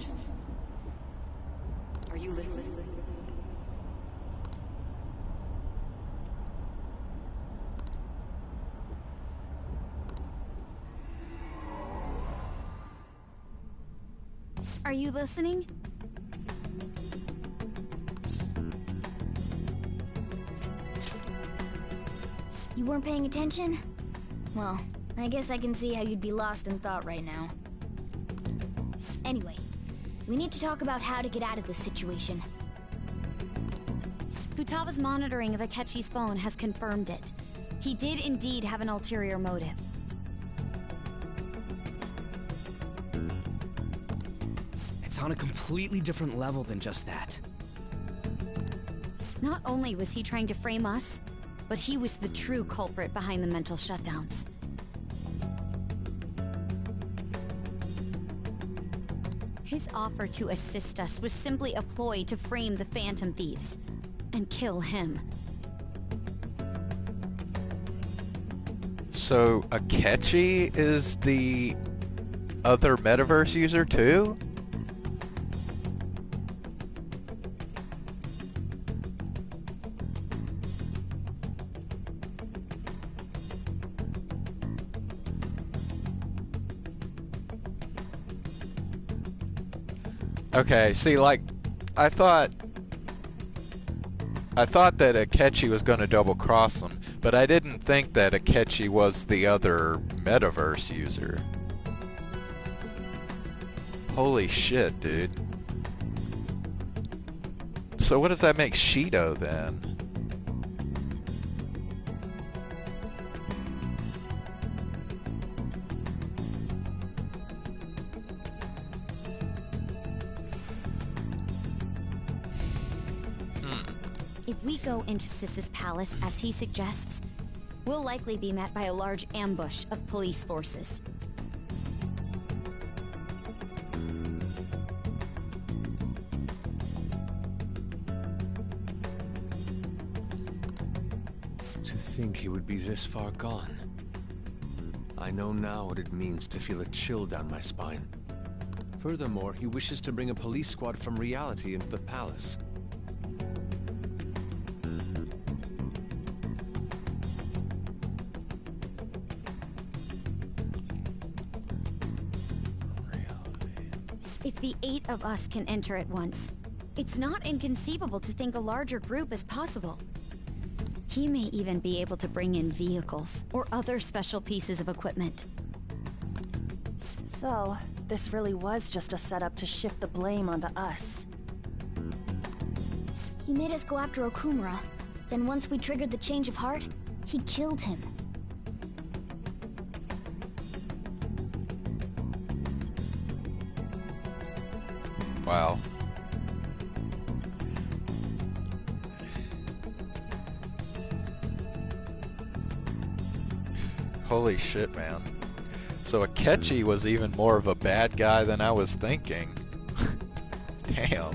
Are you listening? Are you listening? You weren't paying attention? Well, I guess I can see how you'd be lost in thought right now. Anyway, we need to talk about how to get out of this situation. Futaga's monitoring of Akechi's phone has confirmed it. He did indeed have an ulterior motive. It's on a completely different level than just that. Not only was he trying to frame us, but he was the true culprit behind the mental shutdowns. His offer to assist us was simply a ploy to frame the Phantom Thieves and kill him. So Akechi is the other metaverse user too? Okay, see, like, I thought that Akechi was going to double-cross him, but I didn't think that Akechi was the other metaverse user. Holy shit, dude. So what does that make Shido, then? If we go into Sis's palace, as he suggests, we'll likely be met by a large ambush of police forces. To think he would be this far gone. I know now what it means to feel a chill down my spine. Furthermore, he wishes to bring a police squad from reality into the palace. If the 8 of us can enter at once, it's not inconceivable to think a larger group is possible. He may even be able to bring in vehicles or other special pieces of equipment. So, this really was just a setup to shift the blame onto us. He made us go after Okumura. Then once we triggered the change of heart, he killed him. Wow. Holy shit, man. So Akechi was even more of a bad guy than I was thinking. Damn.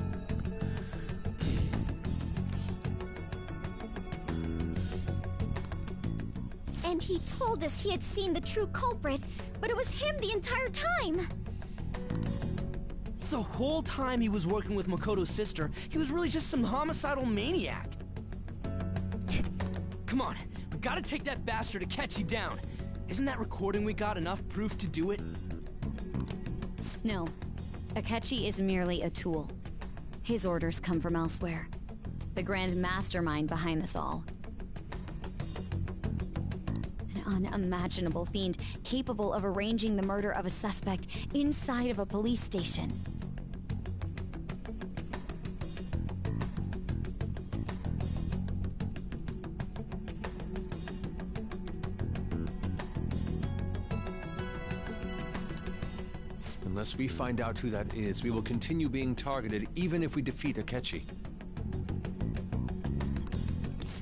And he told us he had seen the true culprit, but it was him the entire time! The whole time he was working with Makoto's sister, he was really just some homicidal maniac. Come on, we gotta take that bastard Akechi down. Isn't that recording we got enough proof to do it? No, Akechi is merely a tool. His orders come from elsewhere. The grand mastermind behind this all. unimaginable fiend capable of arranging the murder of a suspect inside of a police station. Unless we find out who that is, we will continue being targeted even if we defeat Akechi.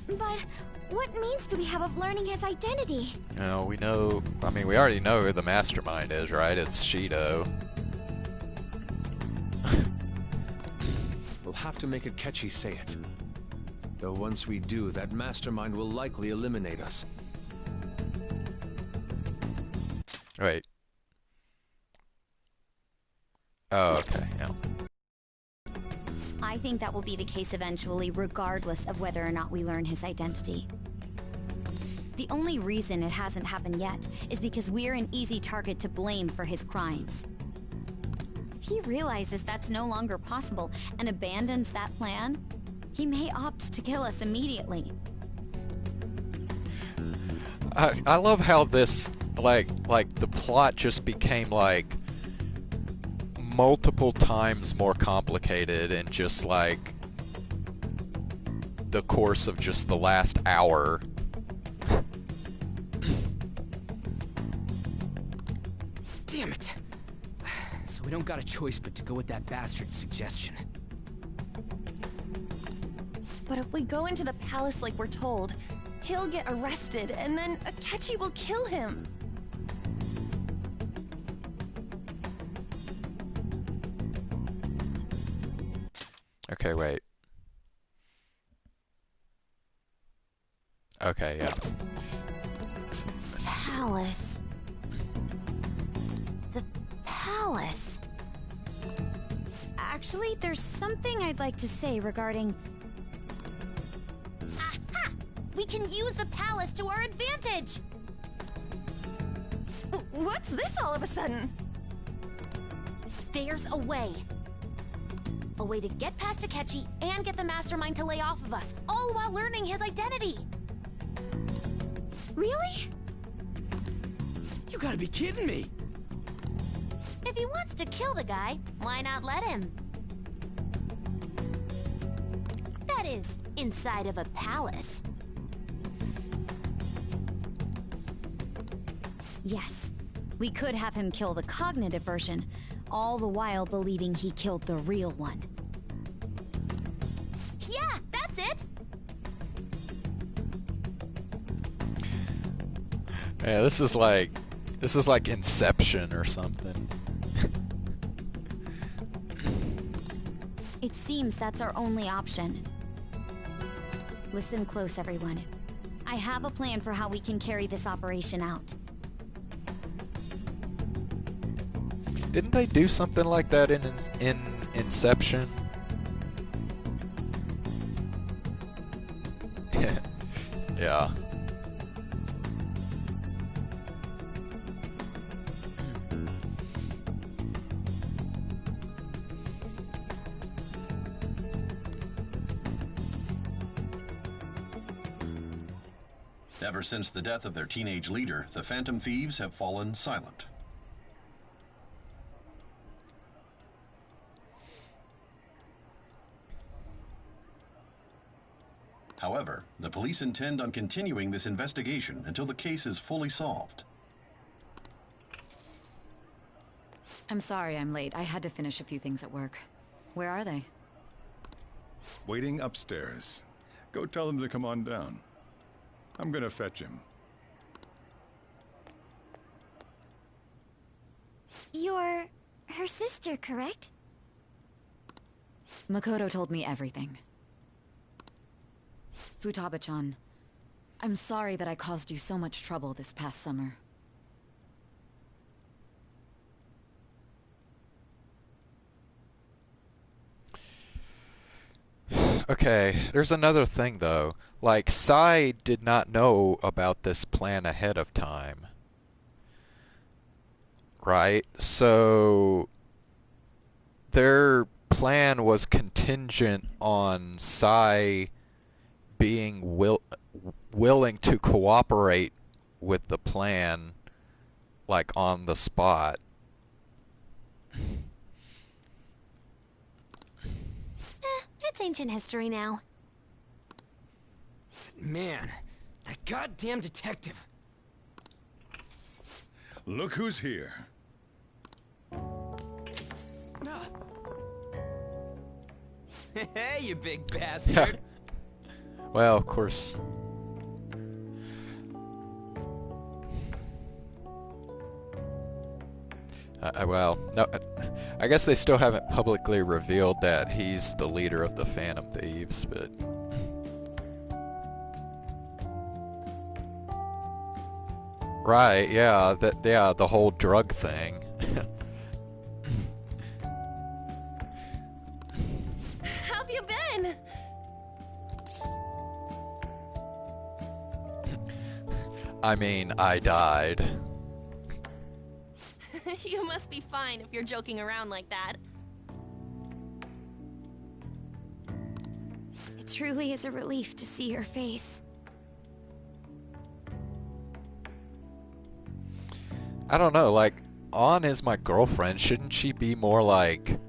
But what means do we have of learning his identity? You know, we know, I mean, we already know who the mastermind is, right? It's Shido. We'll have to make Akechi say it. Though once we do, that mastermind will likely eliminate us. Wait. Oh, okay, yeah. I think that will be the case eventually, regardless of whether or not we learn his identity. The only reason it hasn't happened yet is because we're an easy target to blame for his crimes. If he realizes that's no longer possible and abandons that plan, he may opt to kill us immediately. I love how this, like the plot just became, like, multiple times more complicated in just, like, the course of just the last hour. Damn it! So we don't got a choice but to go with that bastard's suggestion. But if we go into the palace like we're told, he'll get arrested, and then Akechi will kill him. Okay, wait. Okay, yeah. Palace. The palace. Actually, there's something I'd like to say regarding... Aha! We can use the palace to our advantage! What's this all of a sudden? There's a way. A way to get past Akechi and get the mastermind to lay off of us, all while learning his identity. Really? You gotta be kidding me! If he wants to kill the guy, why not let him? That is, inside of a palace. Yes, we could have him kill the cognitive version, all the while believing he killed the real one. Yeah, that's it! Yeah, this is like Inception or something. It seems that's our only option. Listen close, everyone. I have a plan for how we can carry this operation out. Didn't they do something like that in Inception? Yeah. Ever since the death of their teenage leader, the Phantom Thieves have fallen silent. However, the police intend on continuing this investigation until the case is fully solved. I'm sorry I'm late. I had to finish a few things at work. Where are they? Waiting upstairs. Go tell them to come on down. I'm gonna fetch him. You're her sister, correct? Makoto told me everything. Futaba-chan, I'm sorry that I caused you so much trouble this past summer. Okay, there's another thing though. Like, Sai did not know about this plan ahead of time. Right? So their plan was contingent on Sai being willing to cooperate with the plan, like, on the spot. It's ancient history now. Man, that goddamn detective. Look who's here. Hey, you big bastard. Well, of course. Well, no, I guess they still haven't publicly revealed that he's the leader of the Phantom Thieves, but... Right, yeah, the whole drug thing. How have you been? I mean, I died. You must be fine if you're joking around like that. It truly is a relief to see your face. I don't know, like, Ann is my girlfriend. Shouldn't she be more like,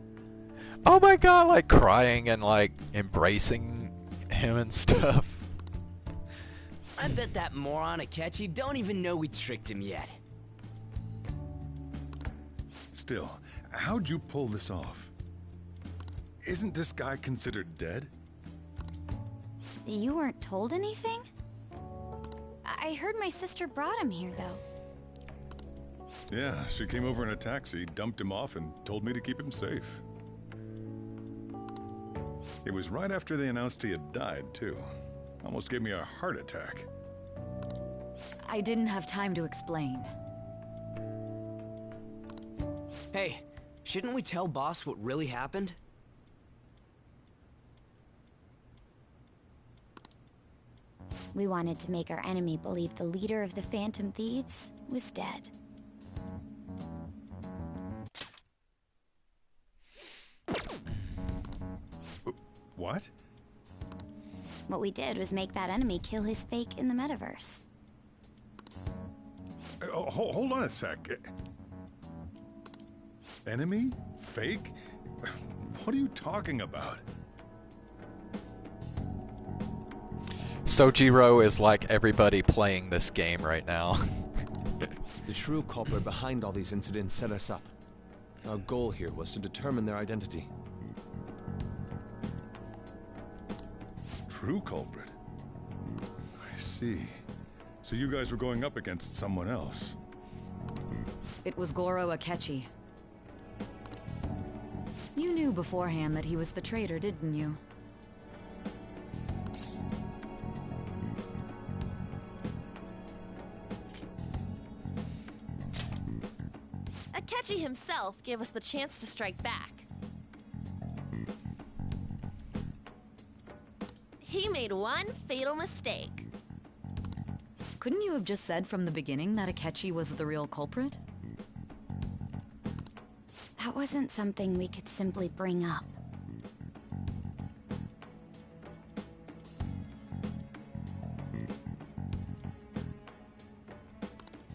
oh my god, like crying and like embracing him and stuff? I bet that moron Akechi don't even know we tricked him yet. Still, how'd you pull this off? Isn't this guy considered dead? You weren't told anything? I heard my sister brought him here, though. Yeah, she came over in a taxi, dumped him off, and told me to keep him safe. It was right after they announced he had died, too. Almost gave me a heart attack. I didn't have time to explain. Hey, shouldn't we tell boss what really happened? We wanted to make our enemy believe the leader of the Phantom Thieves was dead. What? What we did was make that enemy kill his fake in the metaverse. Hold on a sec. Enemy? Fake? What are you talking about? Sojiro is like everybody playing this game right now. The true culprit behind all these incidents set us up. Our goal here was to determine their identity. True culprit? I see. So you guys were going up against someone else. It was Goro Akechi. You knew beforehand that he was the traitor, didn't you? Akechi himself gave us the chance to strike back. He made one fatal mistake. Couldn't you have just said from the beginning that Akechi was the real culprit? That wasn't something we could simply bring up.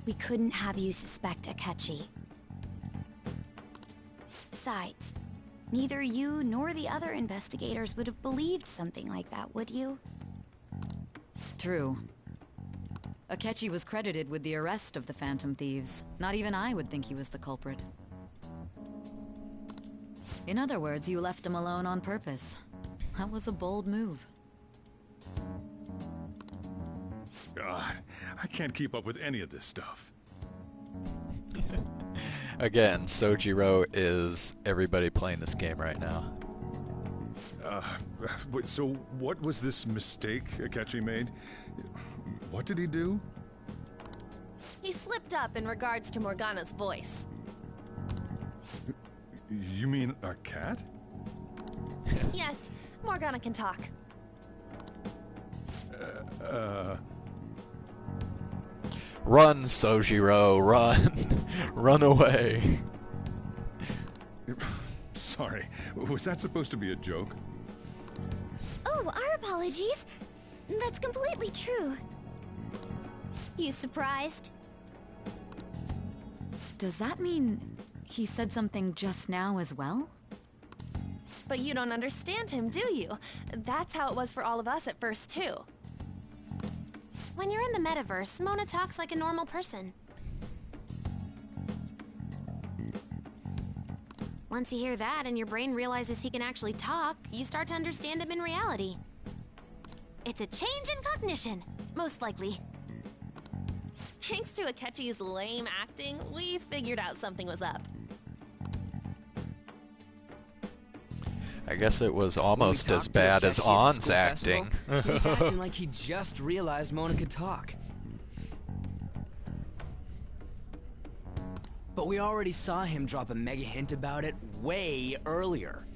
We couldn't have you suspect Akechi. Besides, neither you nor the other investigators would have believed something like that, would you? True. Akechi was credited with the arrest of the Phantom Thieves. Not even I would think he was the culprit. In other words, you left him alone on purpose. That was a bold move. God, I can't keep up with any of this stuff. Again, Sojiro is everybody playing this game right now. Wait, so what was this mistake Akechi made? What did he do? He slipped up in regards to Morgana's voice. You mean a cat? Yes, Morgana can talk. Run, Sojiro, run. Run away. Sorry, was that supposed to be a joke? Oh, our apologies. That's completely true. You surprised? Does that mean he said something just now as well? But you don't understand him, do you? That's how it was for all of us at first, too. When you're in the metaverse, Mona talks like a normal person. Once you hear that and your brain realizes he can actually talk, you start to understand him in reality. It's a change in cognition, most likely. Thanks to Akechi's lame acting, we figured out something was up. I guess it was almost as bad as On's acting. He's acting like he just realized Mona could talk. But we already saw him drop a mega hint about it way earlier.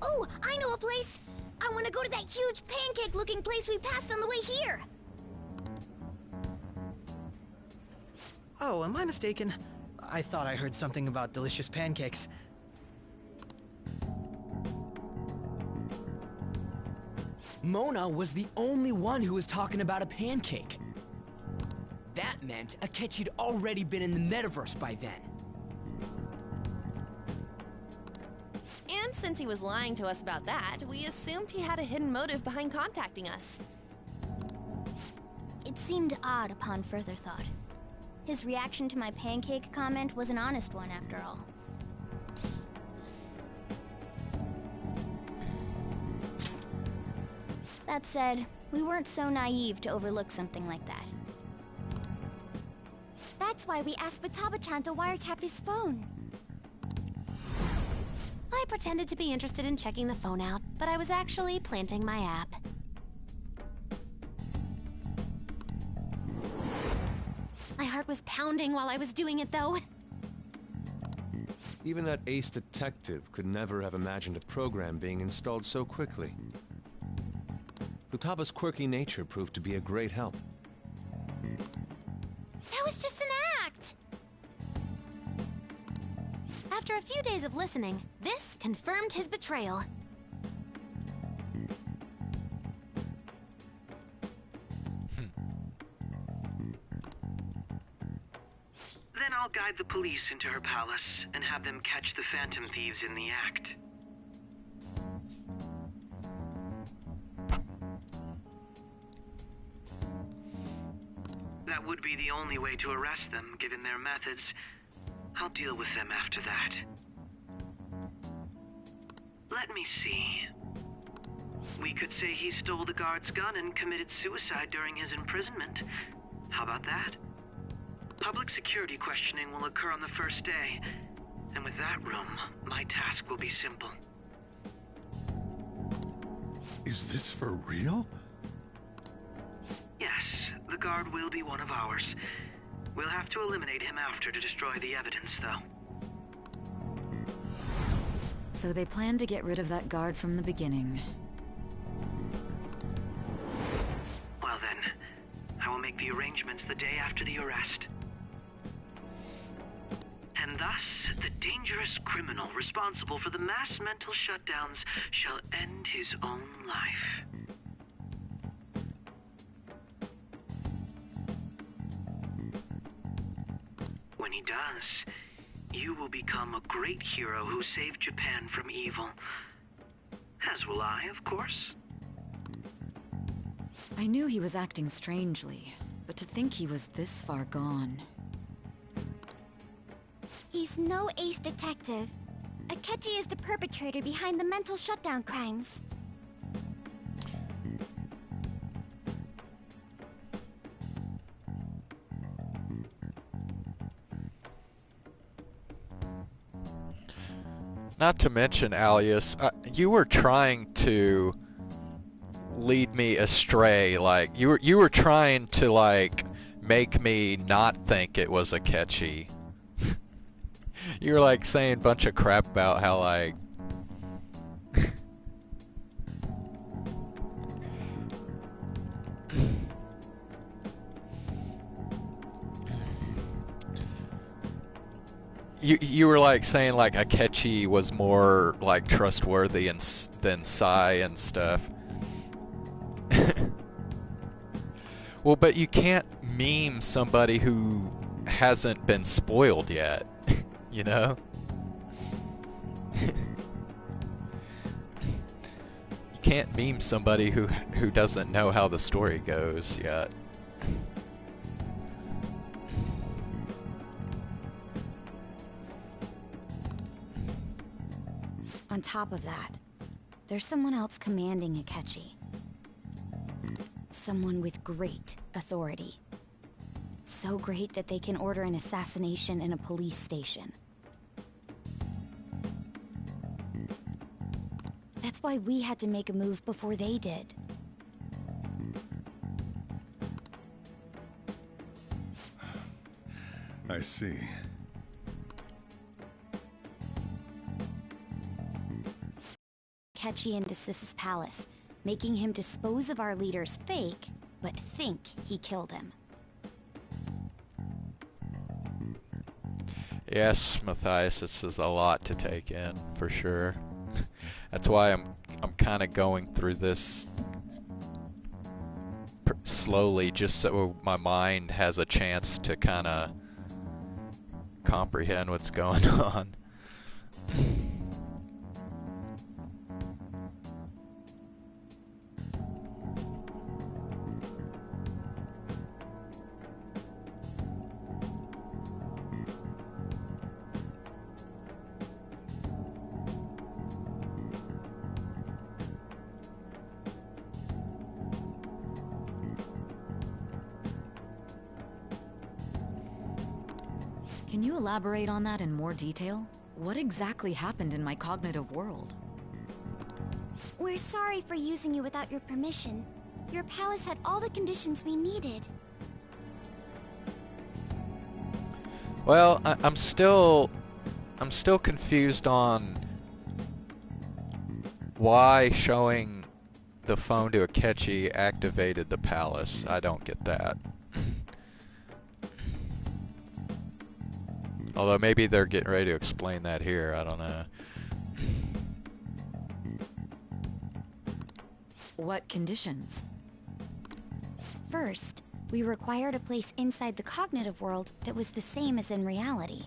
Oh, I know a place! I want to go to that huge pancake-looking place we passed on the way here! Oh, am I mistaken? I thought I heard something about delicious pancakes. Mona was the only one who was talking about a pancake. That meant Akechi'd already been in the metaverse by then. And since he was lying to us about that, we assumed he had a hidden motive behind contacting us. It seemed odd upon further thought. His reaction to my pancake comment was an honest one, after all. That said, we weren't so naive to overlook something like that. That's why we asked Futaba-chan to wiretap his phone. I pretended to be interested in checking the phone out, but I was actually planting my app. My heart was pounding while I was doing it, though. Even that ace detective could never have imagined a program being installed so quickly. Futaba's quirky nature proved to be a great help. That was just an act! After a few days of listening, this confirmed his betrayal. Then I'll guide the police into her palace and have them catch the Phantom Thieves in the act. That would be the only way to arrest them, given their methods. I'll deal with them after that. Let me see. We could say he stole the guard's gun and committed suicide during his imprisonment. How about that? Public security questioning will occur on the first day. And with that room, my task will be simple. Is this for real? Yes, the guard will be one of ours. We'll have to eliminate him after to destroy the evidence, though. So they planned to get rid of that guard from the beginning. Well then, I will make the arrangements the day after the arrest. And thus, the dangerous criminal responsible for the mass mental shutdowns shall end his own life. When he does, you will become a great hero who saved Japan from evil. As will I, of course. I knew he was acting strangely, but to think he was this far gone. He's no ace detective. Akechi is the perpetrator behind the mental shutdown crimes. Not to mention, Alias, you were trying to lead me astray. Like you were trying to like make me not think it was Akechi. You were like saying a bunch of crap about how like you were like saying like Akechi was more like trustworthy than Sai and stuff. Well, but you can't meme somebody who hasn't been spoiled yet, you know? You can't meme somebody who doesn't know how the story goes yet. On top of that, there's someone else commanding Akechi. Someone with great authority. So great that they can order an assassination in a police station. That's why we had to make a move before they did. I see. Akechi into Sis's palace, making him dispose of our leader's fake, but think he killed him. Yes, Matthias, this is a lot to take in, for sure. That's why I'm kind of going through this slowly, just so my mind has a chance to kind of comprehend what's going on. Can you elaborate on that in more detail? What exactly happened in my cognitive world? We're sorry for using you without your permission. Your palace had all the conditions we needed. Well, I'm still confused on why showing the phone to Akechi activated the palace. I don't get that. Although maybe they're getting ready to explain that here, I don't know. What conditions? First, we required a place inside the cognitive world that was the same as in reality.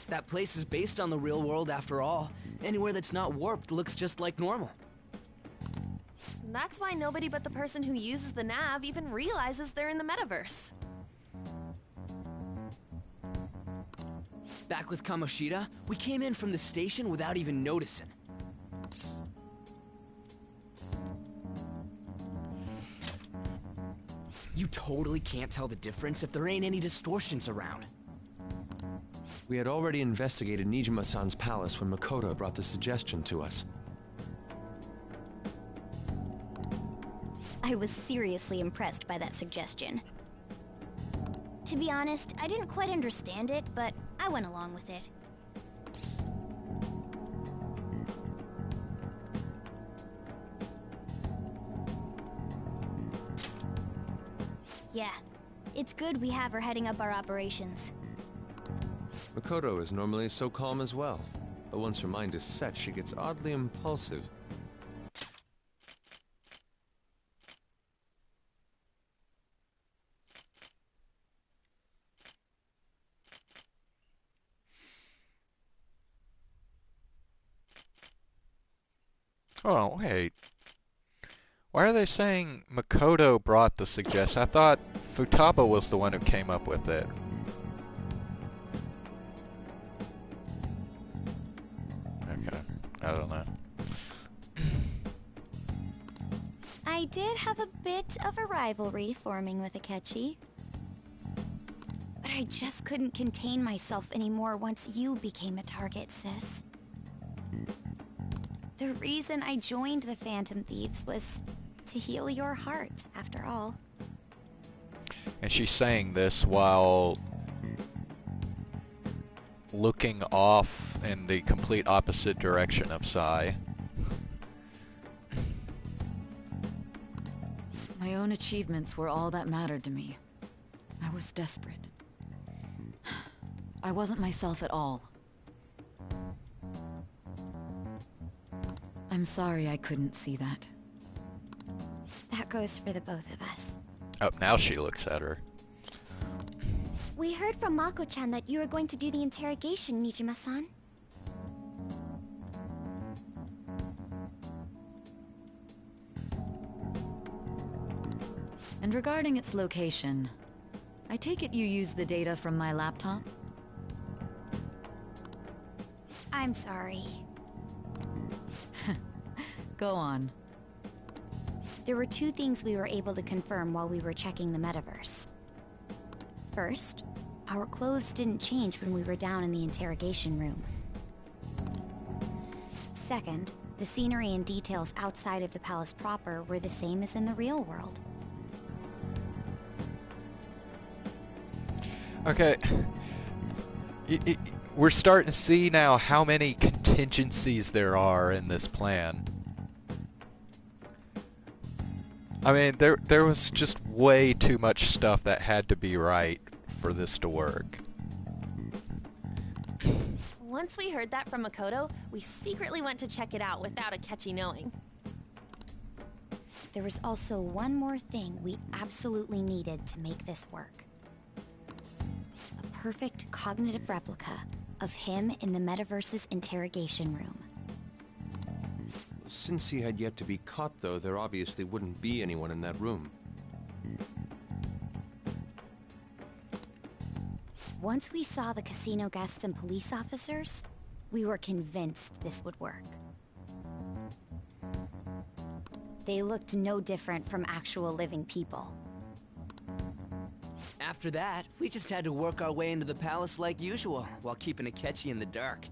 That place is based on the real world after all. Anywhere that's not warped looks just like normal. That's why nobody but the person who uses the nav even realizes they're in the metaverse. Back with Kamoshida, we came in from the station without even noticing. You totally can't tell the difference if there ain't any distortions around. We had already investigated Nijima-san's palace when Makoto brought the suggestion to us. I was seriously impressed by that suggestion. To be honest, I didn't quite understand it, but I went along with it. Yeah, it's good we have her heading up our operations. Makoto is normally so calm as well, but once her mind is set, she gets oddly impulsive. Oh, wait. Why are they saying Makoto brought the suggestion? I thought Futaba was the one who came up with it. Okay, I don't know. I did have a bit of a rivalry forming with Akechi. But I just couldn't contain myself anymore once you became a target, sis. The reason I joined the Phantom Thieves was to heal your heart, after all. And she's saying this while looking off in the complete opposite direction of Sai. My own achievements were all that mattered to me. I was desperate. I wasn't myself at all. I'm sorry I couldn't see that. That goes for the both of us. Oh, now she looks at her. We heard from Mako-chan that you were going to do the interrogation, Nijima-san. And regarding its location, I take it you use the data from my laptop? I'm sorry. Go on. There were two things we were able to confirm while we were checking the metaverse. First, our clothes didn't change when we were down in the interrogation room. Second, the scenery and details outside of the palace proper were the same as in the real world. Okay. We're starting to see now how many contingencies there are in this plan. I mean, there was just way too much stuff that had to be right for this to work. Once we heard that from Makoto, we secretly went to check it out without Akechi knowing. There was also one more thing we absolutely needed to make this work. A perfect cognitive replica of him in the metaverse's interrogation room. Since he had yet to be caught, though, there obviously wouldn't be anyone in that room. Once we saw the casino guests and police officers, we were convinced this would work. They looked no different from actual living people. After that, we just had to work our way into the palace like usual, while keeping Akechi in the dark.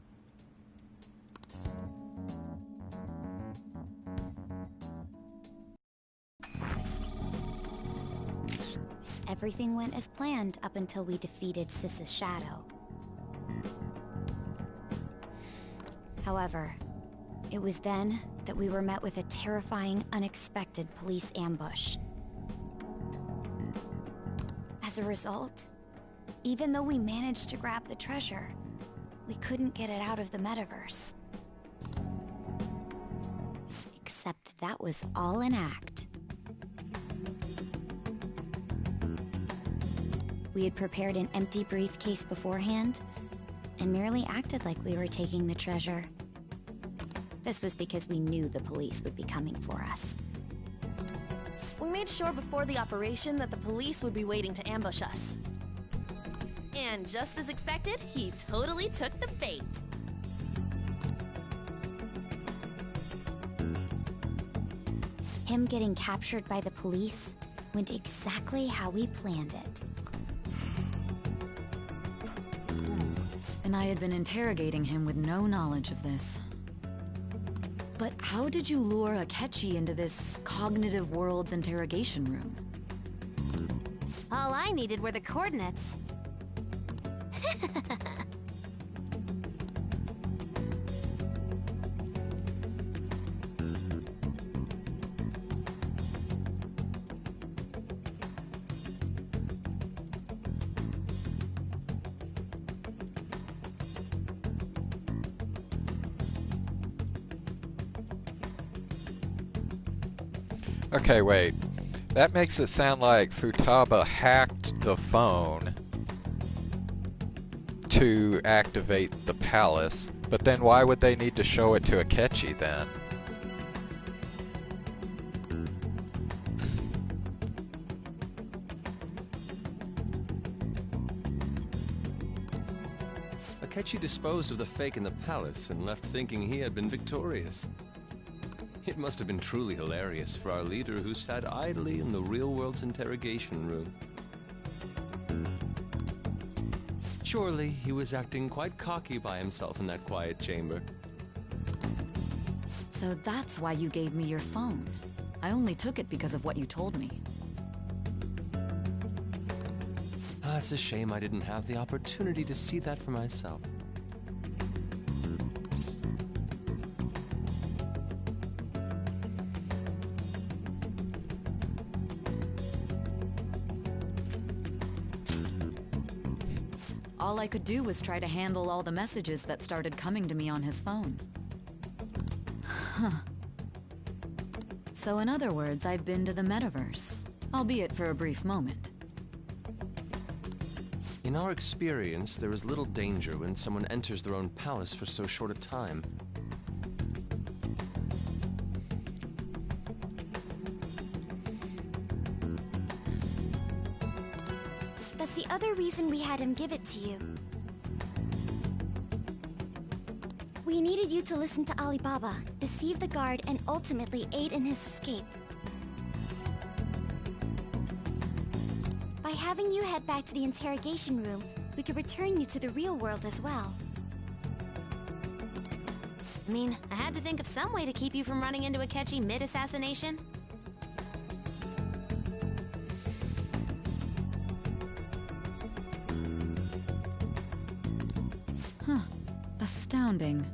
Everything went as planned up until we defeated Sis's shadow. However, it was then that we were met with a terrifying, unexpected police ambush. As a result, even though we managed to grab the treasure, we couldn't get it out of the metaverse. Except that was all an act. We had prepared an empty briefcase beforehand, and merely acted like we were taking the treasure. This was because we knew the police would be coming for us. We made sure before the operation that the police would be waiting to ambush us. And just as expected, he totally took the bait. Him getting captured by the police went exactly how we planned it. And I had been interrogating him with no knowledge of this. But how did you lure Akechi into this cognitive world's interrogation room? All I needed were the coordinates. Okay, wait. That makes it sound like Futaba hacked the phone to activate the palace, but then why would they need to show it to Akechi then? Akechi disposed of the fake in the palace and left thinking he had been victorious. It must have been truly hilarious for our leader who sat idly in the real world's interrogation room. Surely he was acting quite cocky by himself in that quiet chamber. So that's why you gave me your phone. I only took it because of what you told me. Ah, it's a shame I didn't have the opportunity to see that for myself. All I could do was try to handle all the messages that started coming to me on his phone. Huh. So in other words, I've been to the metaverse, albeit for a brief moment. In our experience, there is little danger when someone enters their own palace for so short a time. That's the other reason we had him give it to you. We needed you to listen to Alibaba, deceive the guard, and ultimately aid in his escape. By having you head back to the interrogation room, we could return you to the real world as well. I mean, I had to think of some way to keep you from running into Akechi mid-assassination. Huh. Astounding.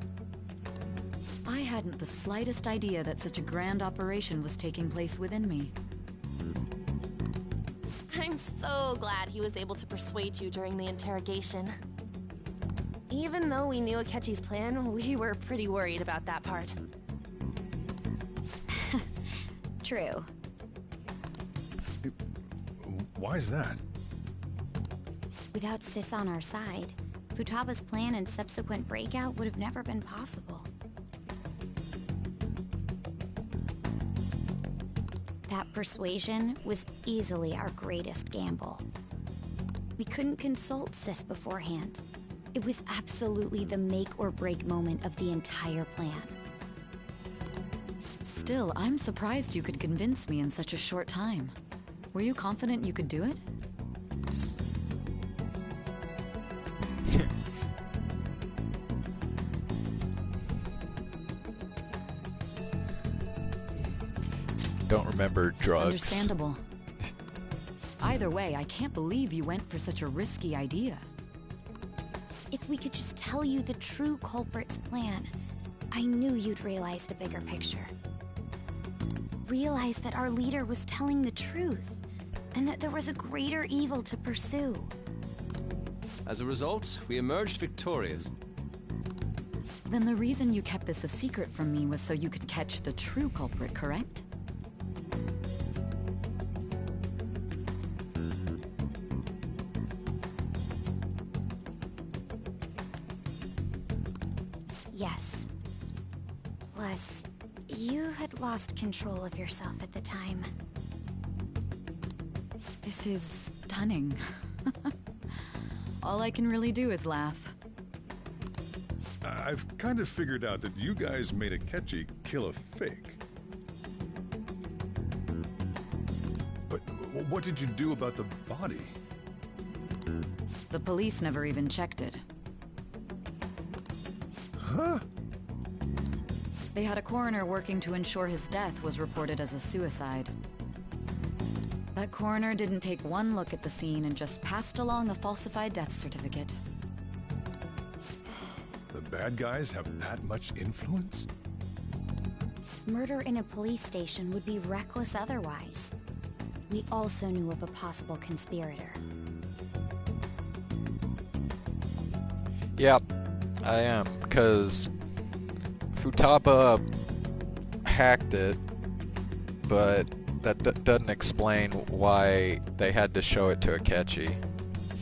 I hadn't the slightest idea that such a grand operation was taking place within me. I'm so glad he was able to persuade you during the interrogation. Even though we knew Akechi's plan, we were pretty worried about that part. True. Why is that? Without Sis on our side, Futaba's plan and subsequent breakout would have never been possible. That persuasion was easily our greatest gamble. We couldn't consult Sis beforehand. It was absolutely the make or break moment of the entire plan. Still, I'm surprised you could convince me in such a short time. Were you confident you could do it? Don't remember drugs. Understandable. Either way, I can't believe you went for such a risky idea. If we could just tell you the true culprit's plan, I knew you'd realize the bigger picture. Realize that our leader was telling the truth, and that there was a greater evil to pursue. As a result, we emerged victorious. Then the reason you kept this a secret from me was so you could catch the true culprit, correct? Yes. Plus, you had lost control of yourself at the time. This is stunning. All I can really do is laugh. I've kind of figured out that you guys made Akechi kill a fake. But what did you do about the body? The police never even checked it. Huh? They had a coroner working to ensure his death was reported as a suicide. That coroner didn't take one look at the scene and just passed along a falsified death certificate. The bad guys have that much influence? Murder in a police station would be reckless otherwise. We also knew of a possible conspirator. Yep, I am, because Futaba hacked it, but that doesn't explain why they had to show it to Akechi.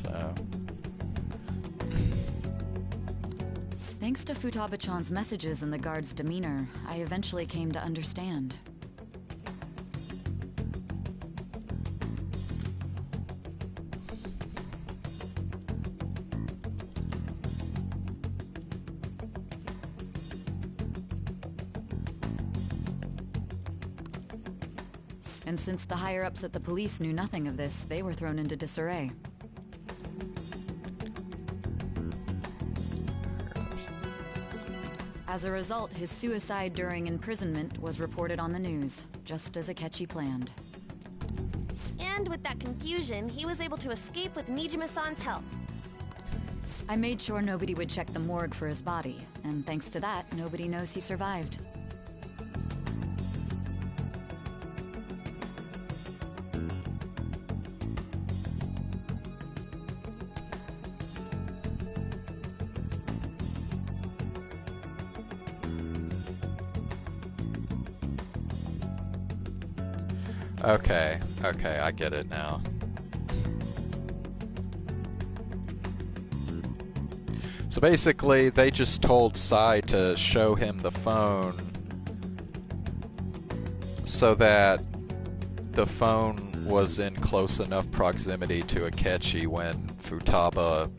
So. Thanks to Futaba-chan's messages and the guard's demeanor, I eventually came to understand. And since the higher-ups at the police knew nothing of this, they were thrown into disarray. As a result, his suicide during imprisonment was reported on the news, just as Akechi planned. And with that confusion, he was able to escape with Nijima-san's help. I made sure nobody would check the morgue for his body, and thanks to that, nobody knows he survived. Okay, okay, I get it now. So basically, they just told Sai to show him the phone so that the phone was in close enough proximity to Akechi when Futaba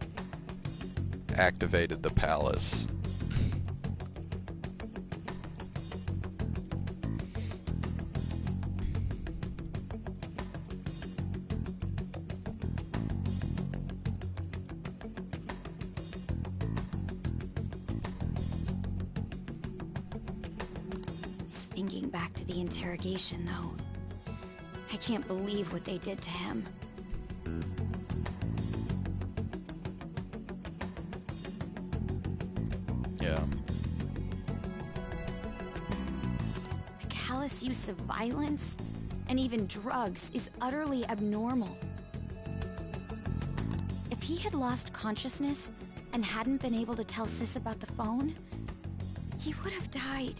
activated the palace. Thinking back to the interrogation, though, I can't believe what they did to him. Yeah. The callous use of violence, and even drugs, is utterly abnormal. If he had lost consciousness and hadn't been able to tell Sis about the phone, he would have died.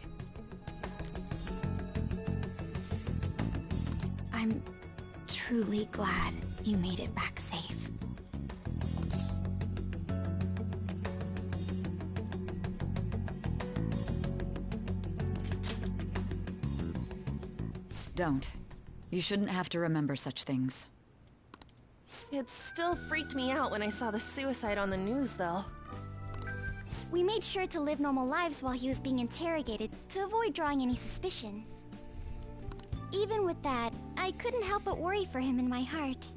I'm truly glad you made it back safe. Don't. You shouldn't have to remember such things. It still freaked me out when I saw the suicide on the news, though. We made sure to live normal lives while he was being interrogated to avoid drawing any suspicion. Even with that, I couldn't help but worry for him in my heart.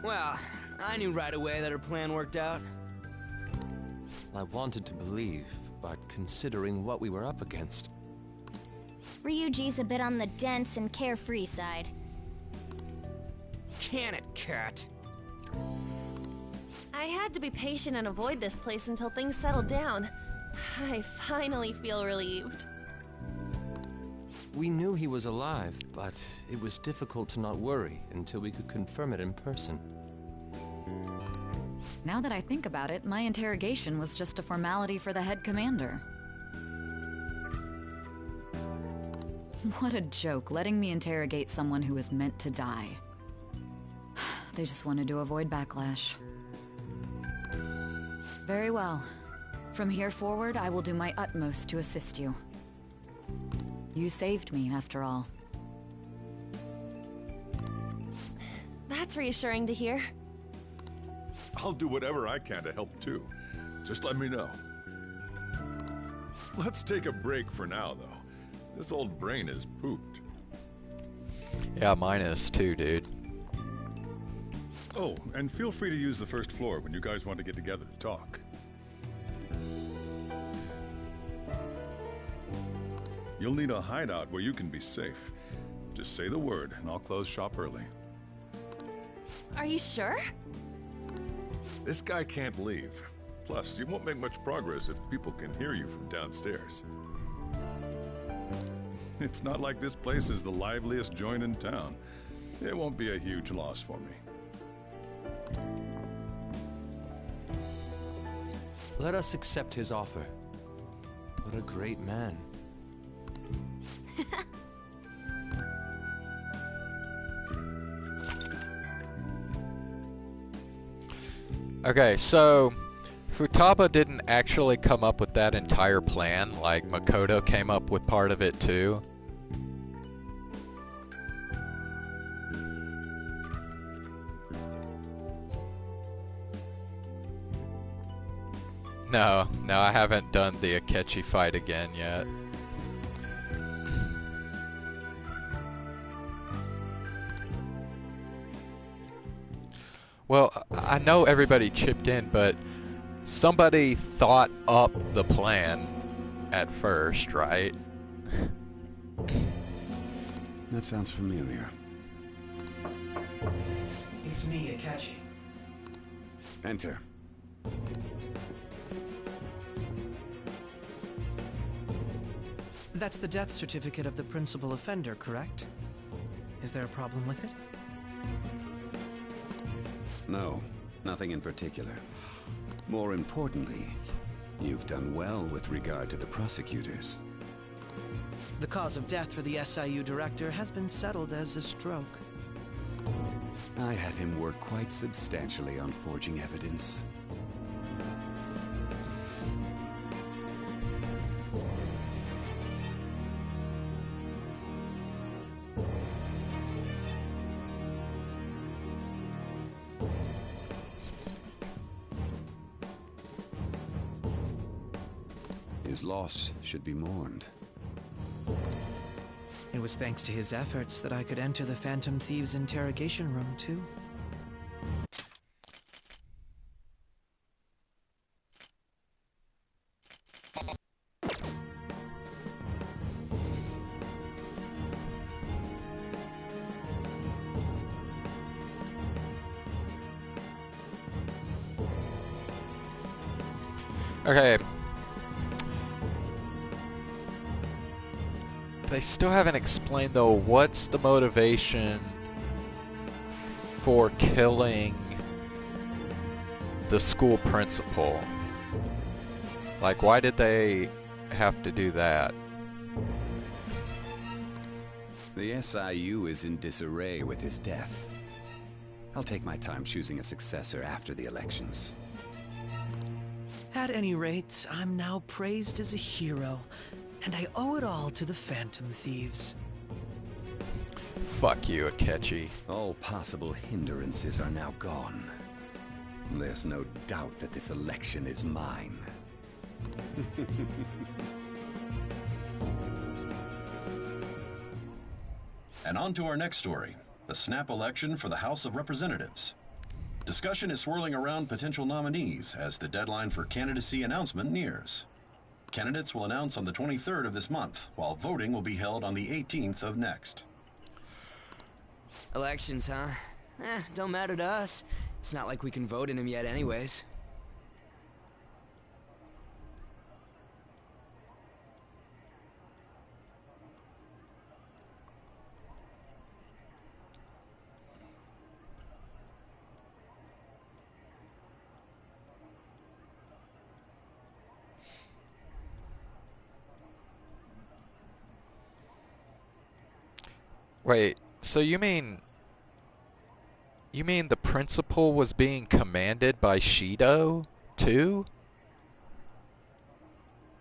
Well, I knew right away that her plan worked out. I wanted to believe, but considering what we were up against. Ryuji's a bit on the dense and carefree side. Can it, Cat? I had to be patient and avoid this place until things settled down. I finally feel relieved. We knew he was alive, but it was difficult to not worry until we could confirm it in person. Now that I think about it, my interrogation was just a formality for the head commander. What a joke, letting me interrogate someone who is meant to die. They just wanted to avoid backlash. Very well. From here forward, I will do my utmost to assist you. You saved me, after all. That's reassuring to hear. I'll do whatever I can to help too. Just let me know. Let's take a break for now, though. This old brain is pooped. Yeah, mine is too, dude. Oh, and feel free to use the first floor when you guys want to get together to talk. You'll need a hideout where you can be safe. Just say the word, and I'll close shop early. Are you sure? This guy can't leave. Plus, you won't make much progress if people can hear you from downstairs. It's not like this place is the liveliest joint in town. It won't be a huge loss for me. Let us accept his offer. What a great man. Okay, so Futaba didn't actually come up with that entire plan, like Makoto came up with part of it too. No, I haven't done the Akechi fight again yet. Well, I know everybody chipped in, but somebody thought up the plan at first, right? That sounds familiar. It's me, Akechi. Enter. That's the death certificate of the principal offender, correct? Is there a problem with it? No, nothing in particular. More importantly, you've done well with regard to the prosecutors. The cause of death for the SIU director has been settled as a stroke. I had him work quite substantially on forging evidence. His loss should be mourned. It was thanks to his efforts that I could enter the Phantom Thieves' interrogation room, too. Okay. They still haven't explained, though, what's the motivation for killing the school principal? Like, why did they have to do that? The SIU is in disarray with his death. I'll take my time choosing a successor after the elections. At any rate, I'm now praised as a hero, and I owe it all to the Phantom Thieves. Fuck you, Akechi. All possible hindrances are now gone. There's no doubt that this election is mine. And on to our next story, the snap election for the House of Representatives. Discussion is swirling around potential nominees as the deadline for candidacy announcement nears. Candidates will announce on the 23rd of this month, while voting will be held on the 18th of next. Elections, huh? Don't matter to us. It's not like we can vote in them yet anyways. Wait, so you mean the principal was being commanded by Shido, too?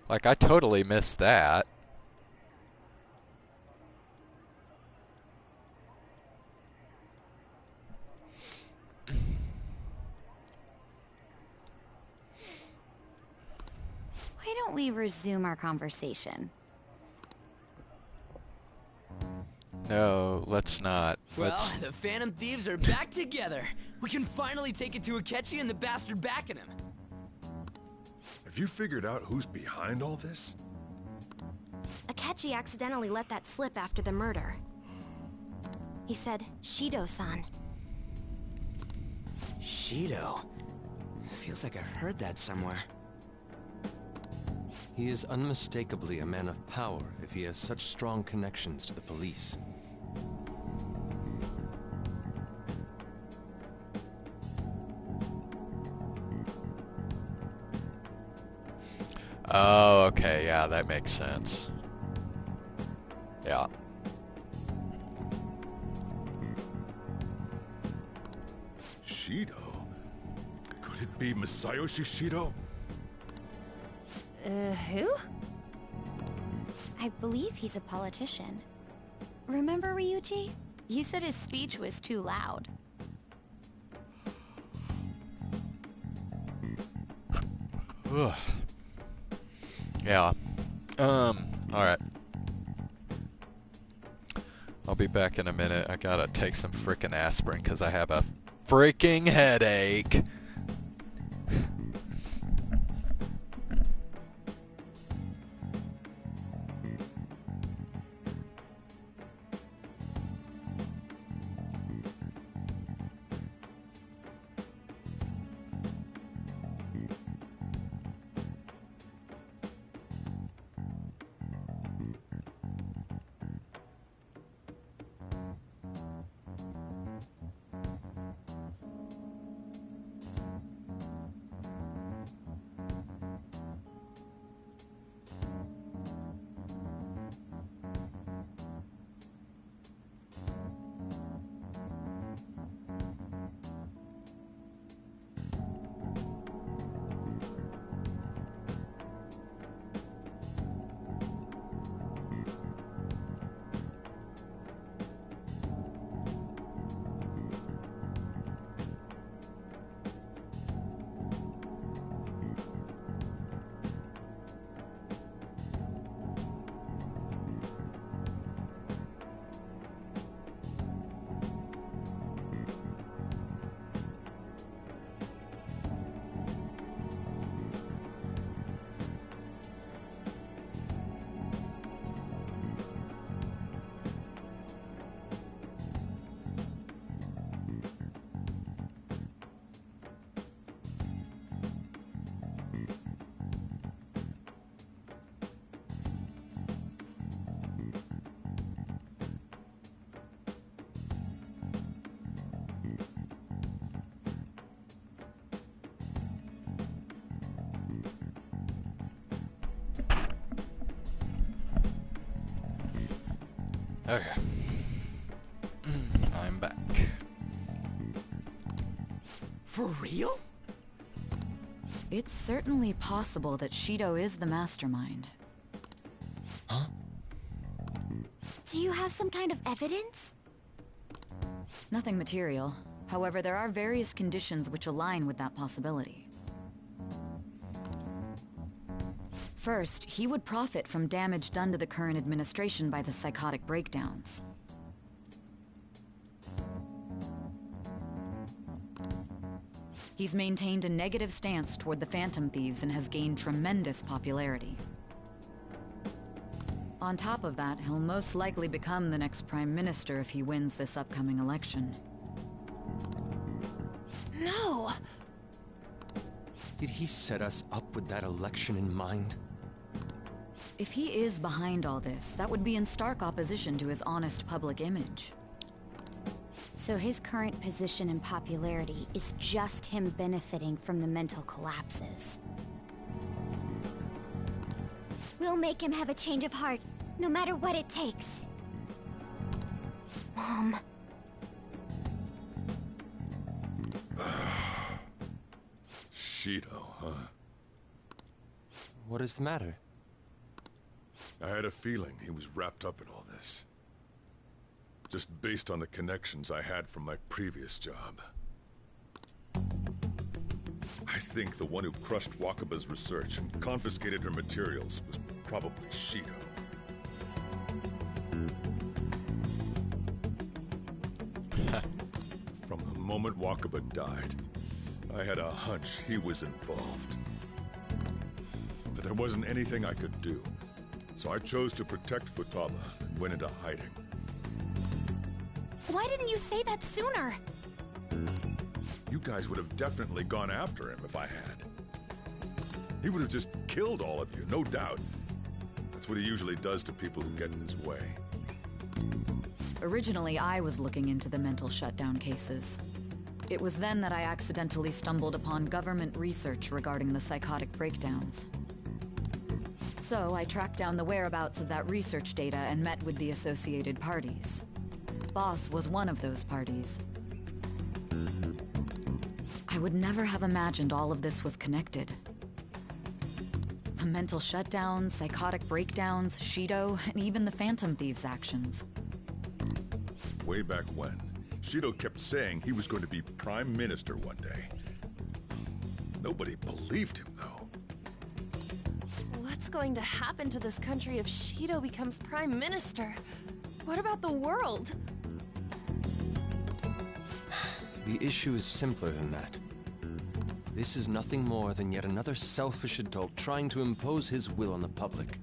Like, I totally missed that. Why don't we resume our conversation? No, let's not. Well, the Phantom Thieves are back together. We can finally take it to Akechi and the bastard backing him. Have you figured out who's behind all this? Akechi accidentally let that slip after the murder. He said, Shido-san. Shido? Feels like I've heard that somewhere. He is unmistakably a man of power if he has such strong connections to the police. Oh, okay, yeah, that makes sense. Yeah. Shido? Could it be Masayoshi Shido? Who? I believe he's a politician. Remember, Ryuji? You said his speech was too loud. Ugh. Yeah. Alright. I'll be back in a minute. I gotta take some frickin' aspirin because I have a freaking headache. Okay. I'm back. For real? It's certainly possible that Shido is the mastermind. Huh? Do you have some kind of evidence? Nothing material. However, there are various conditions which align with that possibility. First, he would profit from damage done to the current administration by the psychotic breakdowns. He's maintained a negative stance toward the Phantom Thieves and has gained tremendous popularity. On top of that, he'll most likely become the next Prime Minister if he wins this upcoming election. No! Did he set us up with that election in mind? If he is behind all this, that would be in stark opposition to his honest public image. So his current position and popularity is just him benefiting from the mental collapses. We'll make him have a change of heart, no matter what it takes. Mom. Shido, huh? What is the matter? I had a feeling he was wrapped up in all this. Just based on the connections I had from my previous job. I think the one who crushed Wakaba's research and confiscated her materials was probably Shido. From the moment Wakaba died, I had a hunch he was involved. But there wasn't anything I could do, so I chose to protect Futaba and went into hiding. Why didn't you say that sooner? You guys would have definitely gone after him if I had. He would have just killed all of you, no doubt. That's what he usually does to people who get in his way. Originally, I was looking into the mental shutdown cases. It was then that I accidentally stumbled upon government research regarding the psychotic breakdowns. So I tracked down the whereabouts of that research data and met with the associated parties. Boss was one of those parties. I would never have imagined all of this was connected. The mental shutdowns, psychotic breakdowns, Shido, and even the Phantom Thieves' actions. Way back when, Shido kept saying he was going to be Prime Minister one day. Nobody believed him, though. What's going to happen to this country if Shido becomes Prime Minister? What about the world? The issue is simpler than that. This is nothing more than yet another selfish adult trying to impose his will on the public.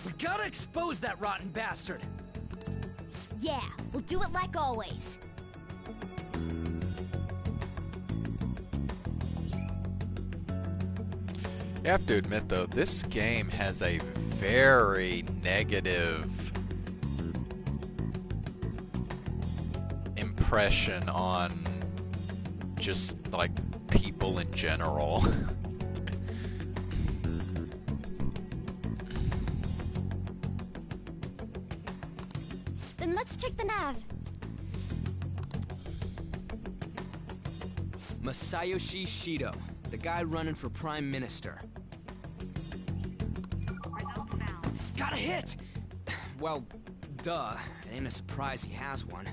We gotta expose that rotten bastard! Yeah, we'll do it like always. You have to admit, though, this game has a very negative impression on just, like, people in general. Then let's check the nav. Masayoshi Shido, the guy running for Prime Minister. Got a hit! Well, duh. It ain't a surprise he has one.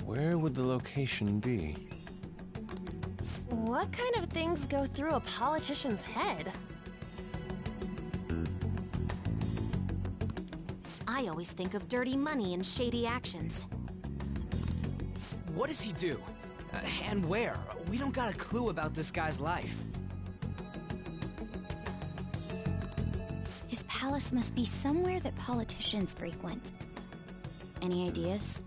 Where would the location be? What kind of things go through a politician's head? I always think of dirty money and shady actions. What does he do? And where? We don't got a clue about this guy's life. His palace must be somewhere that politicians frequent. Any ideas?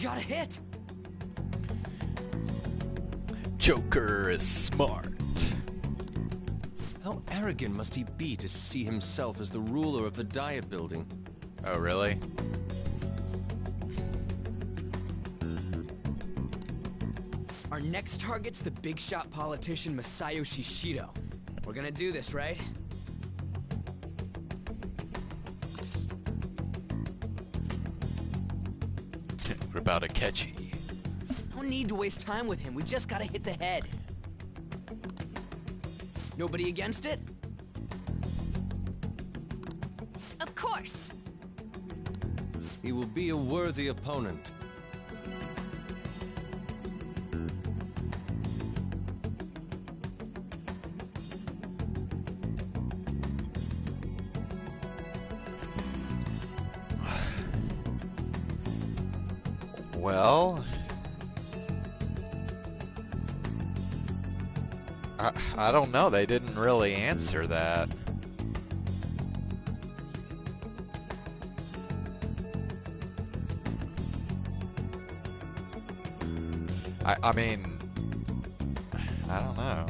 got a hit! Joker is smart. How arrogant must he be to see himself as the ruler of the Diet Building? Oh, really? Our next target's the big shot politician Masayoshi Shido. We're gonna do this, right? What about Akechi? No need to waste time with him. We just gotta hit the head. Nobody against it? Of course! He will be a worthy opponent. Well, I don't know. They didn't really answer that. I mean, I don't know.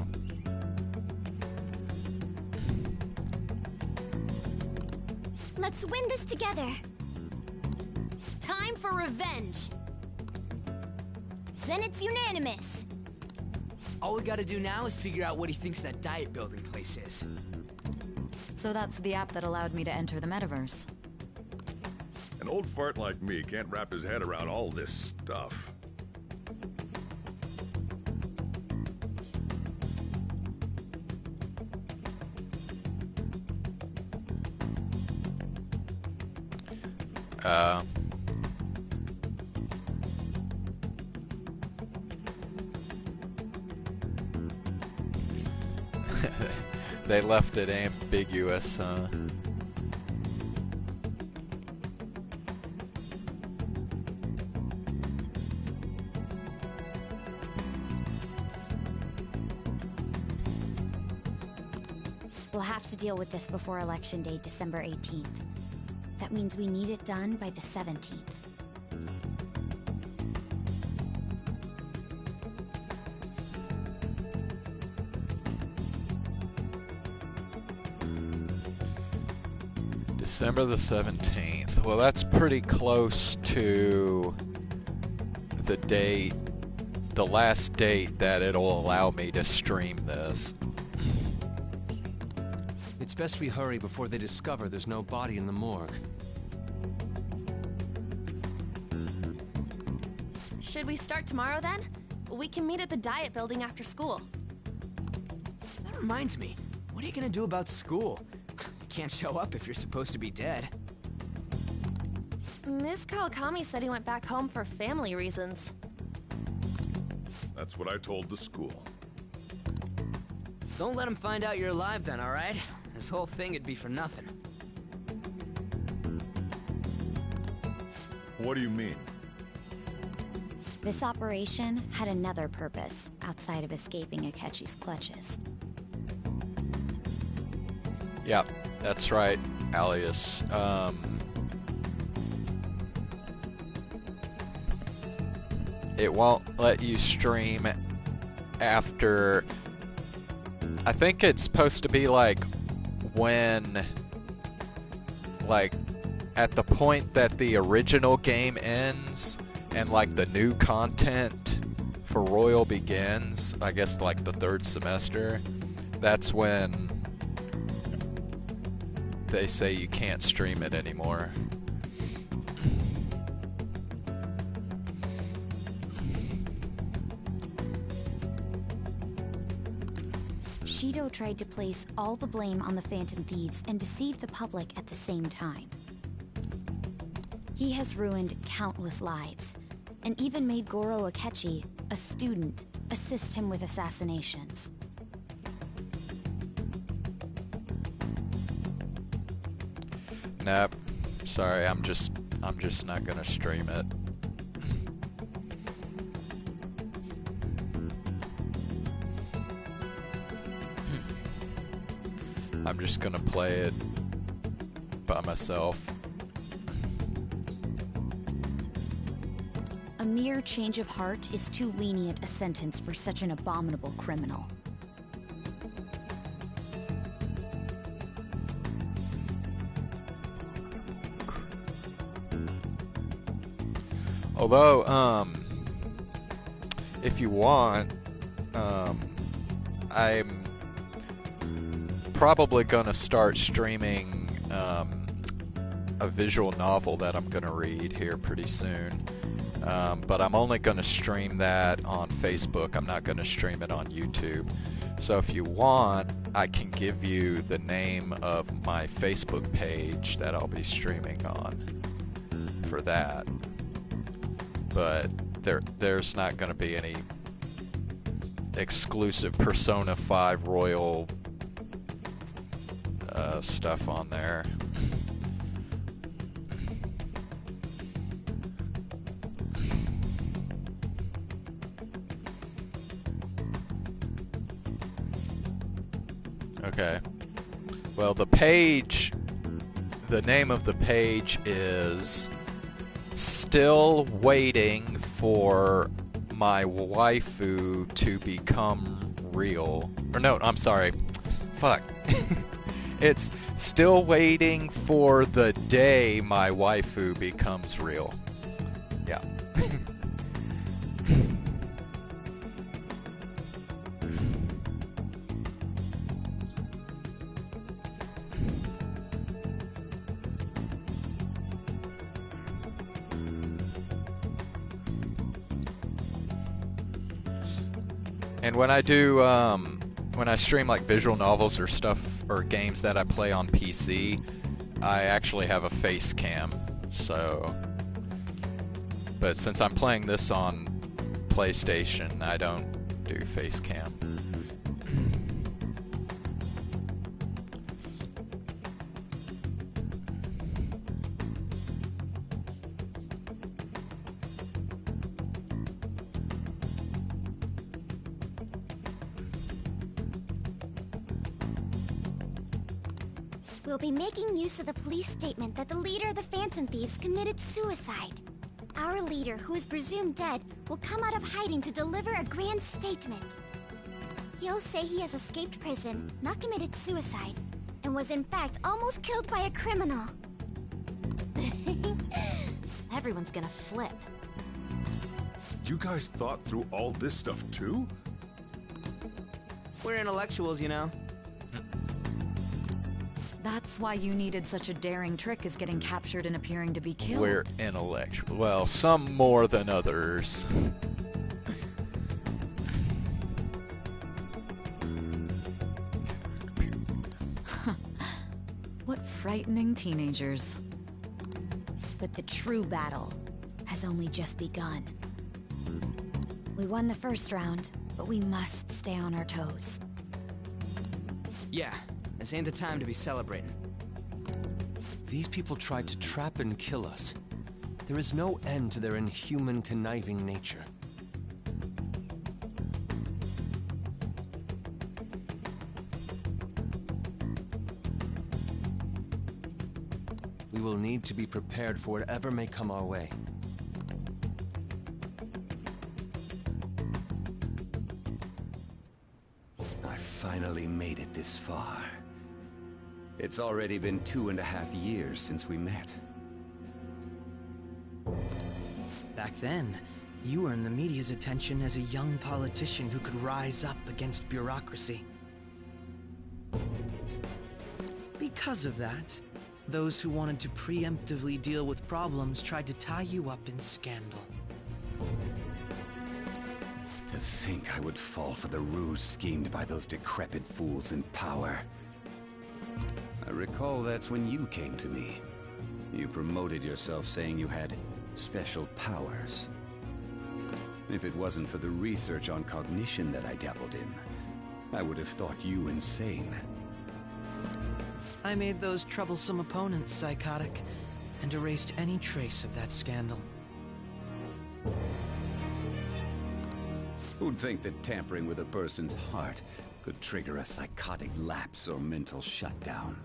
Let's win this together. Time for revenge! Then it's unanimous. All we gotta do now is figure out what he thinks that Diet Building place is. So that's the app that allowed me to enter the metaverse. An old fart like me can't wrap his head around all this stuff. They left it ambiguous, huh? We'll have to deal with this before Election Day, December 18th. That means we need it done by the 17th. December the 17th. Well, that's pretty close to the date, the last date that it'll allow me to stream this. It's best we hurry before they discover there's no body in the morgue. Should we start tomorrow then? We can meet at the Diet Building after school. That reminds me, what are you gonna do about school? You can't show up if you're supposed to be dead. Miss Kawakami said he went back home for family reasons. That's what I told the school. Don't let him find out you're alive then, alright? This whole thing would be for nothing. What do you mean? This operation had another purpose outside of escaping Akechi's clutches. Yep, that's right, Alias. It won't let you stream after... I think it's supposed to be like when... like at the point that the original game ends and like the new content for Royal begins, I guess like the third semester, that's when they say you can't stream it anymore. Shido tried to place all the blame on the Phantom Thieves and deceive the public at the same time. He has ruined countless lives, and even made Goro Akechi, a student, assist him with assassinations. Nope. Sorry, I'm just not gonna stream it. I'm just gonna play it by myself. A mere change of heart is too lenient a sentence for such an abominable criminal. Although, if you want, I'm probably gonna start streaming a visual novel that I'm gonna read here pretty soon. But I'm only gonna stream that on Facebook. I'm not gonna stream it on YouTube. So if you want, I can give you the name of my Facebook page that I'll be streaming on for that. But there's not going to be any exclusive Persona 5 Royal stuff on there. Okay. Well, the name of the page is Still Waiting for My Waifu to Become Real. Or no, I'm sorry. Fuck. It's Still Waiting for the Day My Waifu Becomes Real. Yeah. And when I do, when I stream like visual novels or stuff or games that I play on PC, I actually have a face cam. So, but since I'm playing this on PlayStation, I don't do face cam. We'll be making use of the police statement that the leader of the Phantom Thieves committed suicide. Our leader, who is presumed dead, will come out of hiding to deliver a grand statement. He'll say he has escaped prison, not committed suicide, and was in fact almost killed by a criminal. Everyone's gonna flip. You guys thought through all this stuff too? We're intellectuals, you know. That's why you needed such a daring trick as getting captured and appearing to be killed. We're intellectual. Well, some more than others. What frightening teenagers. But the true battle has only just begun. We won the first round, but we must stay on our toes. Yeah, this ain't the time to be celebrating. These people tried to trap and kill us. There is no end to their inhuman, conniving nature. We will need to be prepared for whatever may come our way. I finally made it this far. It's already been 2.5 years since we met. Back then, you earned the media's attention as a young politician who could rise up against bureaucracy. Because of that, those who wanted to preemptively deal with problems tried to tie you up in scandal. To think I would fall for the ruse schemed by those decrepit fools in power. I recall that's when you came to me. You promoted yourself saying you had special powers. If it wasn't for the research on cognition that I dabbled in, I would have thought you insane. I made those troublesome opponents psychotic, and erased any trace of that scandal. Who'd think that tampering with a person's heart could trigger a psychotic lapse or mental shutdown?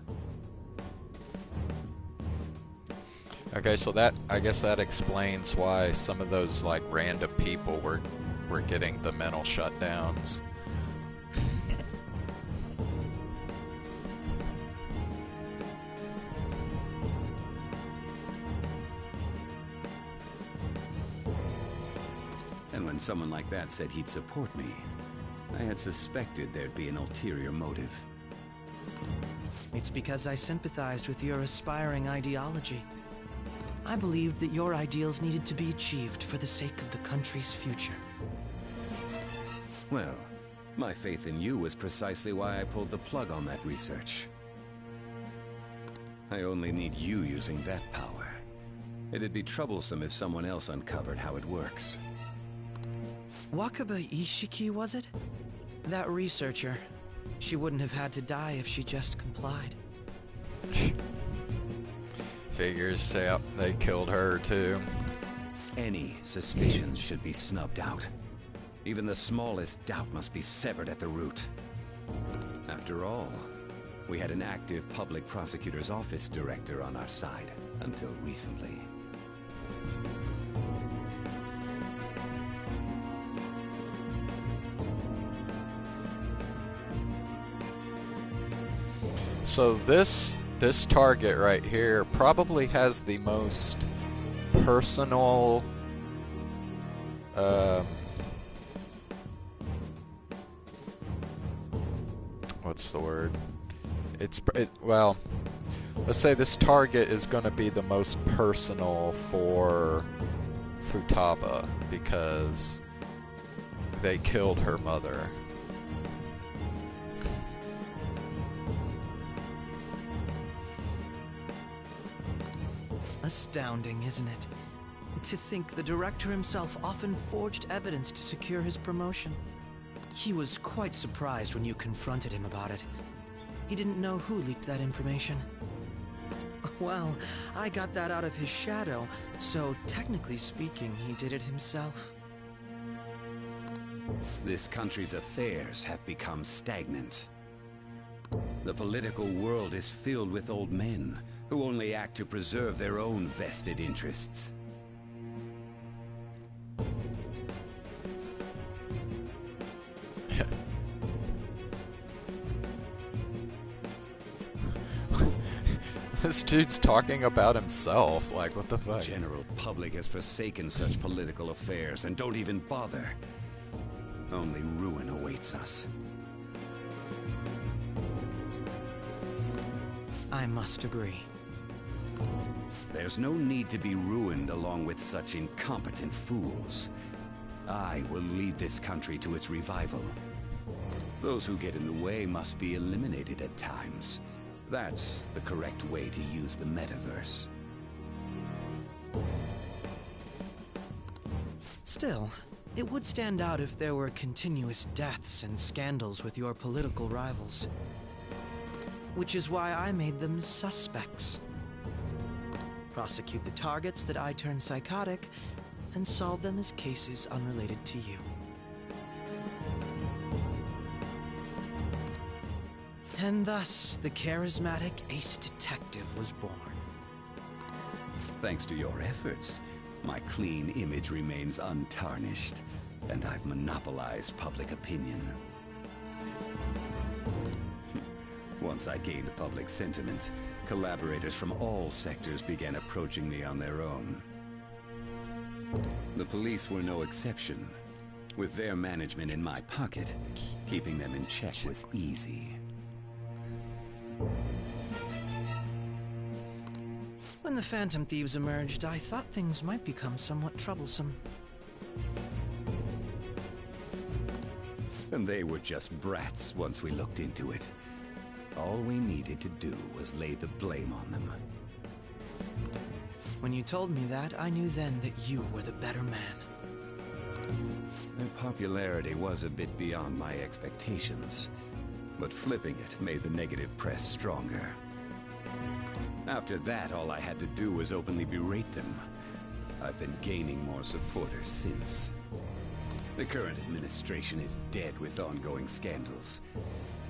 Okay, so that, I guess that explains why some of those like random people were getting the mental shutdowns. And when someone like that said he'd support me, I had suspected there'd be an ulterior motive. It's because I sympathized with your aspiring ideology. I believed that your ideals needed to be achieved for the sake of the country's future. Well, my faith in you was precisely why I pulled the plug on that research. I only need you using that power. It'd be troublesome if someone else uncovered how it works. Wakaba Ishiki, was it? That researcher. She wouldn't have had to die if she just complied. Figures, yep, they killed her too. Any suspicions should be snubbed out. Even the smallest doubt must be severed at the root. After all, we had an active public prosecutor's office director on our side, until recently. So this target right here probably has the most personal what's the word? Well, let's say this target is going to be the most personal for Futaba because they killed her mother. Astounding, isn't it? To think the director himself often forged evidence to secure his promotion. He was quite surprised when you confronted him about it. He didn't know who leaked that information. Well, I got that out of his shadow, so technically speaking, he did it himself. This country's affairs have become stagnant. The political world is filled with old men who only act to preserve their own vested interests. This dude's talking about himself, like what the fuck? The general public has forsaken such political affairs and don't even bother. Only ruin awaits us. I must agree. There's no need to be ruined along with such incompetent fools. I will lead this country to its revival. Those who get in the way must be eliminated at times. That's the correct way to use the metaverse. Still, it would stand out if there were continuous deaths and scandals with your political rivals. Which is why I made them suspects. Prosecute the targets that I turn psychotic, and solve them as cases unrelated to you. And thus, the charismatic ace detective was born. Thanks to your efforts, my clean image remains untarnished, and I've monopolized public opinion. Once I gained public sentiment, collaborators from all sectors began approaching me on their own. The police were no exception. With their management in my pocket, keeping them in check was easy. When the Phantom Thieves emerged, I thought things might become somewhat troublesome. And they were just brats once we looked into it. All we needed to do was lay the blame on them. When you told me that, I knew then that you were the better man. Their popularity was a bit beyond my expectations, but flipping it made the negative press stronger. After that, all I had to do was openly berate them. I've been gaining more supporters since. The current administration is dead with ongoing scandals.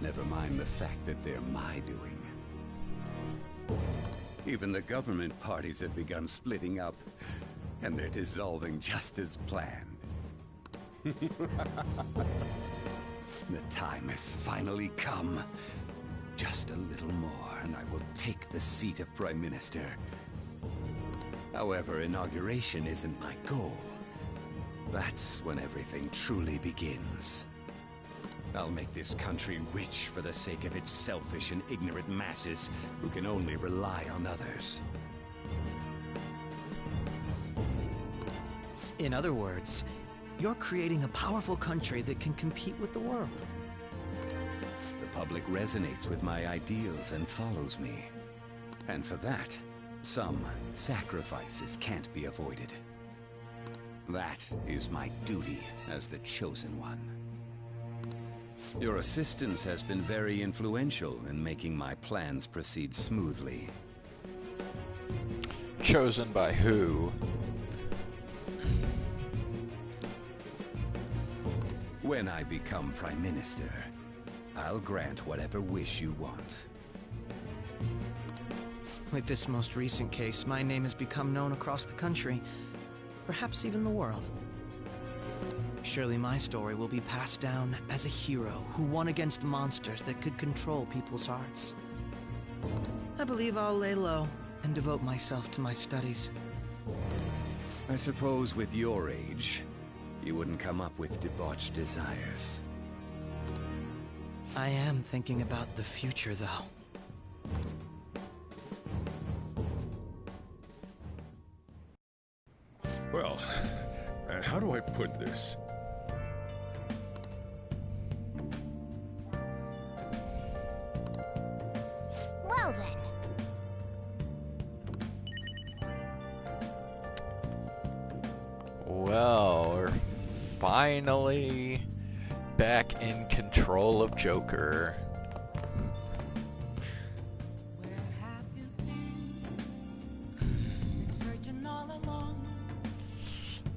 Never mind the fact that they're my doing. Even the government parties have begun splitting up, and they're dissolving just as planned. The time has finally come. Just a little more, and I will take the seat of Prime Minister. However, inauguration isn't my goal. That's when everything truly begins. I'll make this country rich for the sake of its selfish and ignorant masses who can only rely on others. In other words, you're creating a powerful country that can compete with the world. The public resonates with my ideals and follows me. And for that, some sacrifices can't be avoided. That is my duty as the Chosen One. Your assistance has been very influential in making my plans proceed smoothly. Chosen by who? When I become Prime Minister, I'll grant whatever wish you want. With this most recent case, my name has become known across the country, perhaps even the world. Surely my story will be passed down as a hero who won against monsters that could control people's hearts. I believe I'll lay low and devote myself to my studies. I suppose with your age, you wouldn't come up with debauched desires. I am thinking about the future, though. Well, how do I put this? Well then. Well, we're finally back in control of Joker.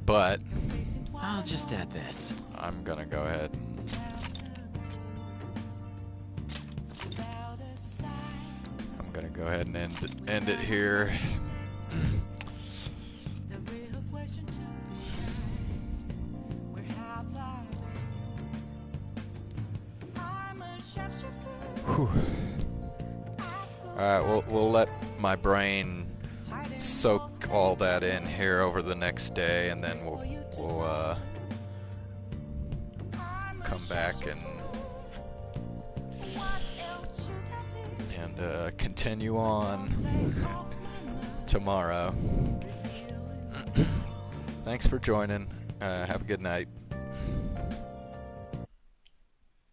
But I'll just add this. I'm gonna go ahead and end it here. Whew. Alright, we'll let my brain soak all that in here over the next day, and then we'll come back and continue on tomorrow. Thanks for joining. Have a good night.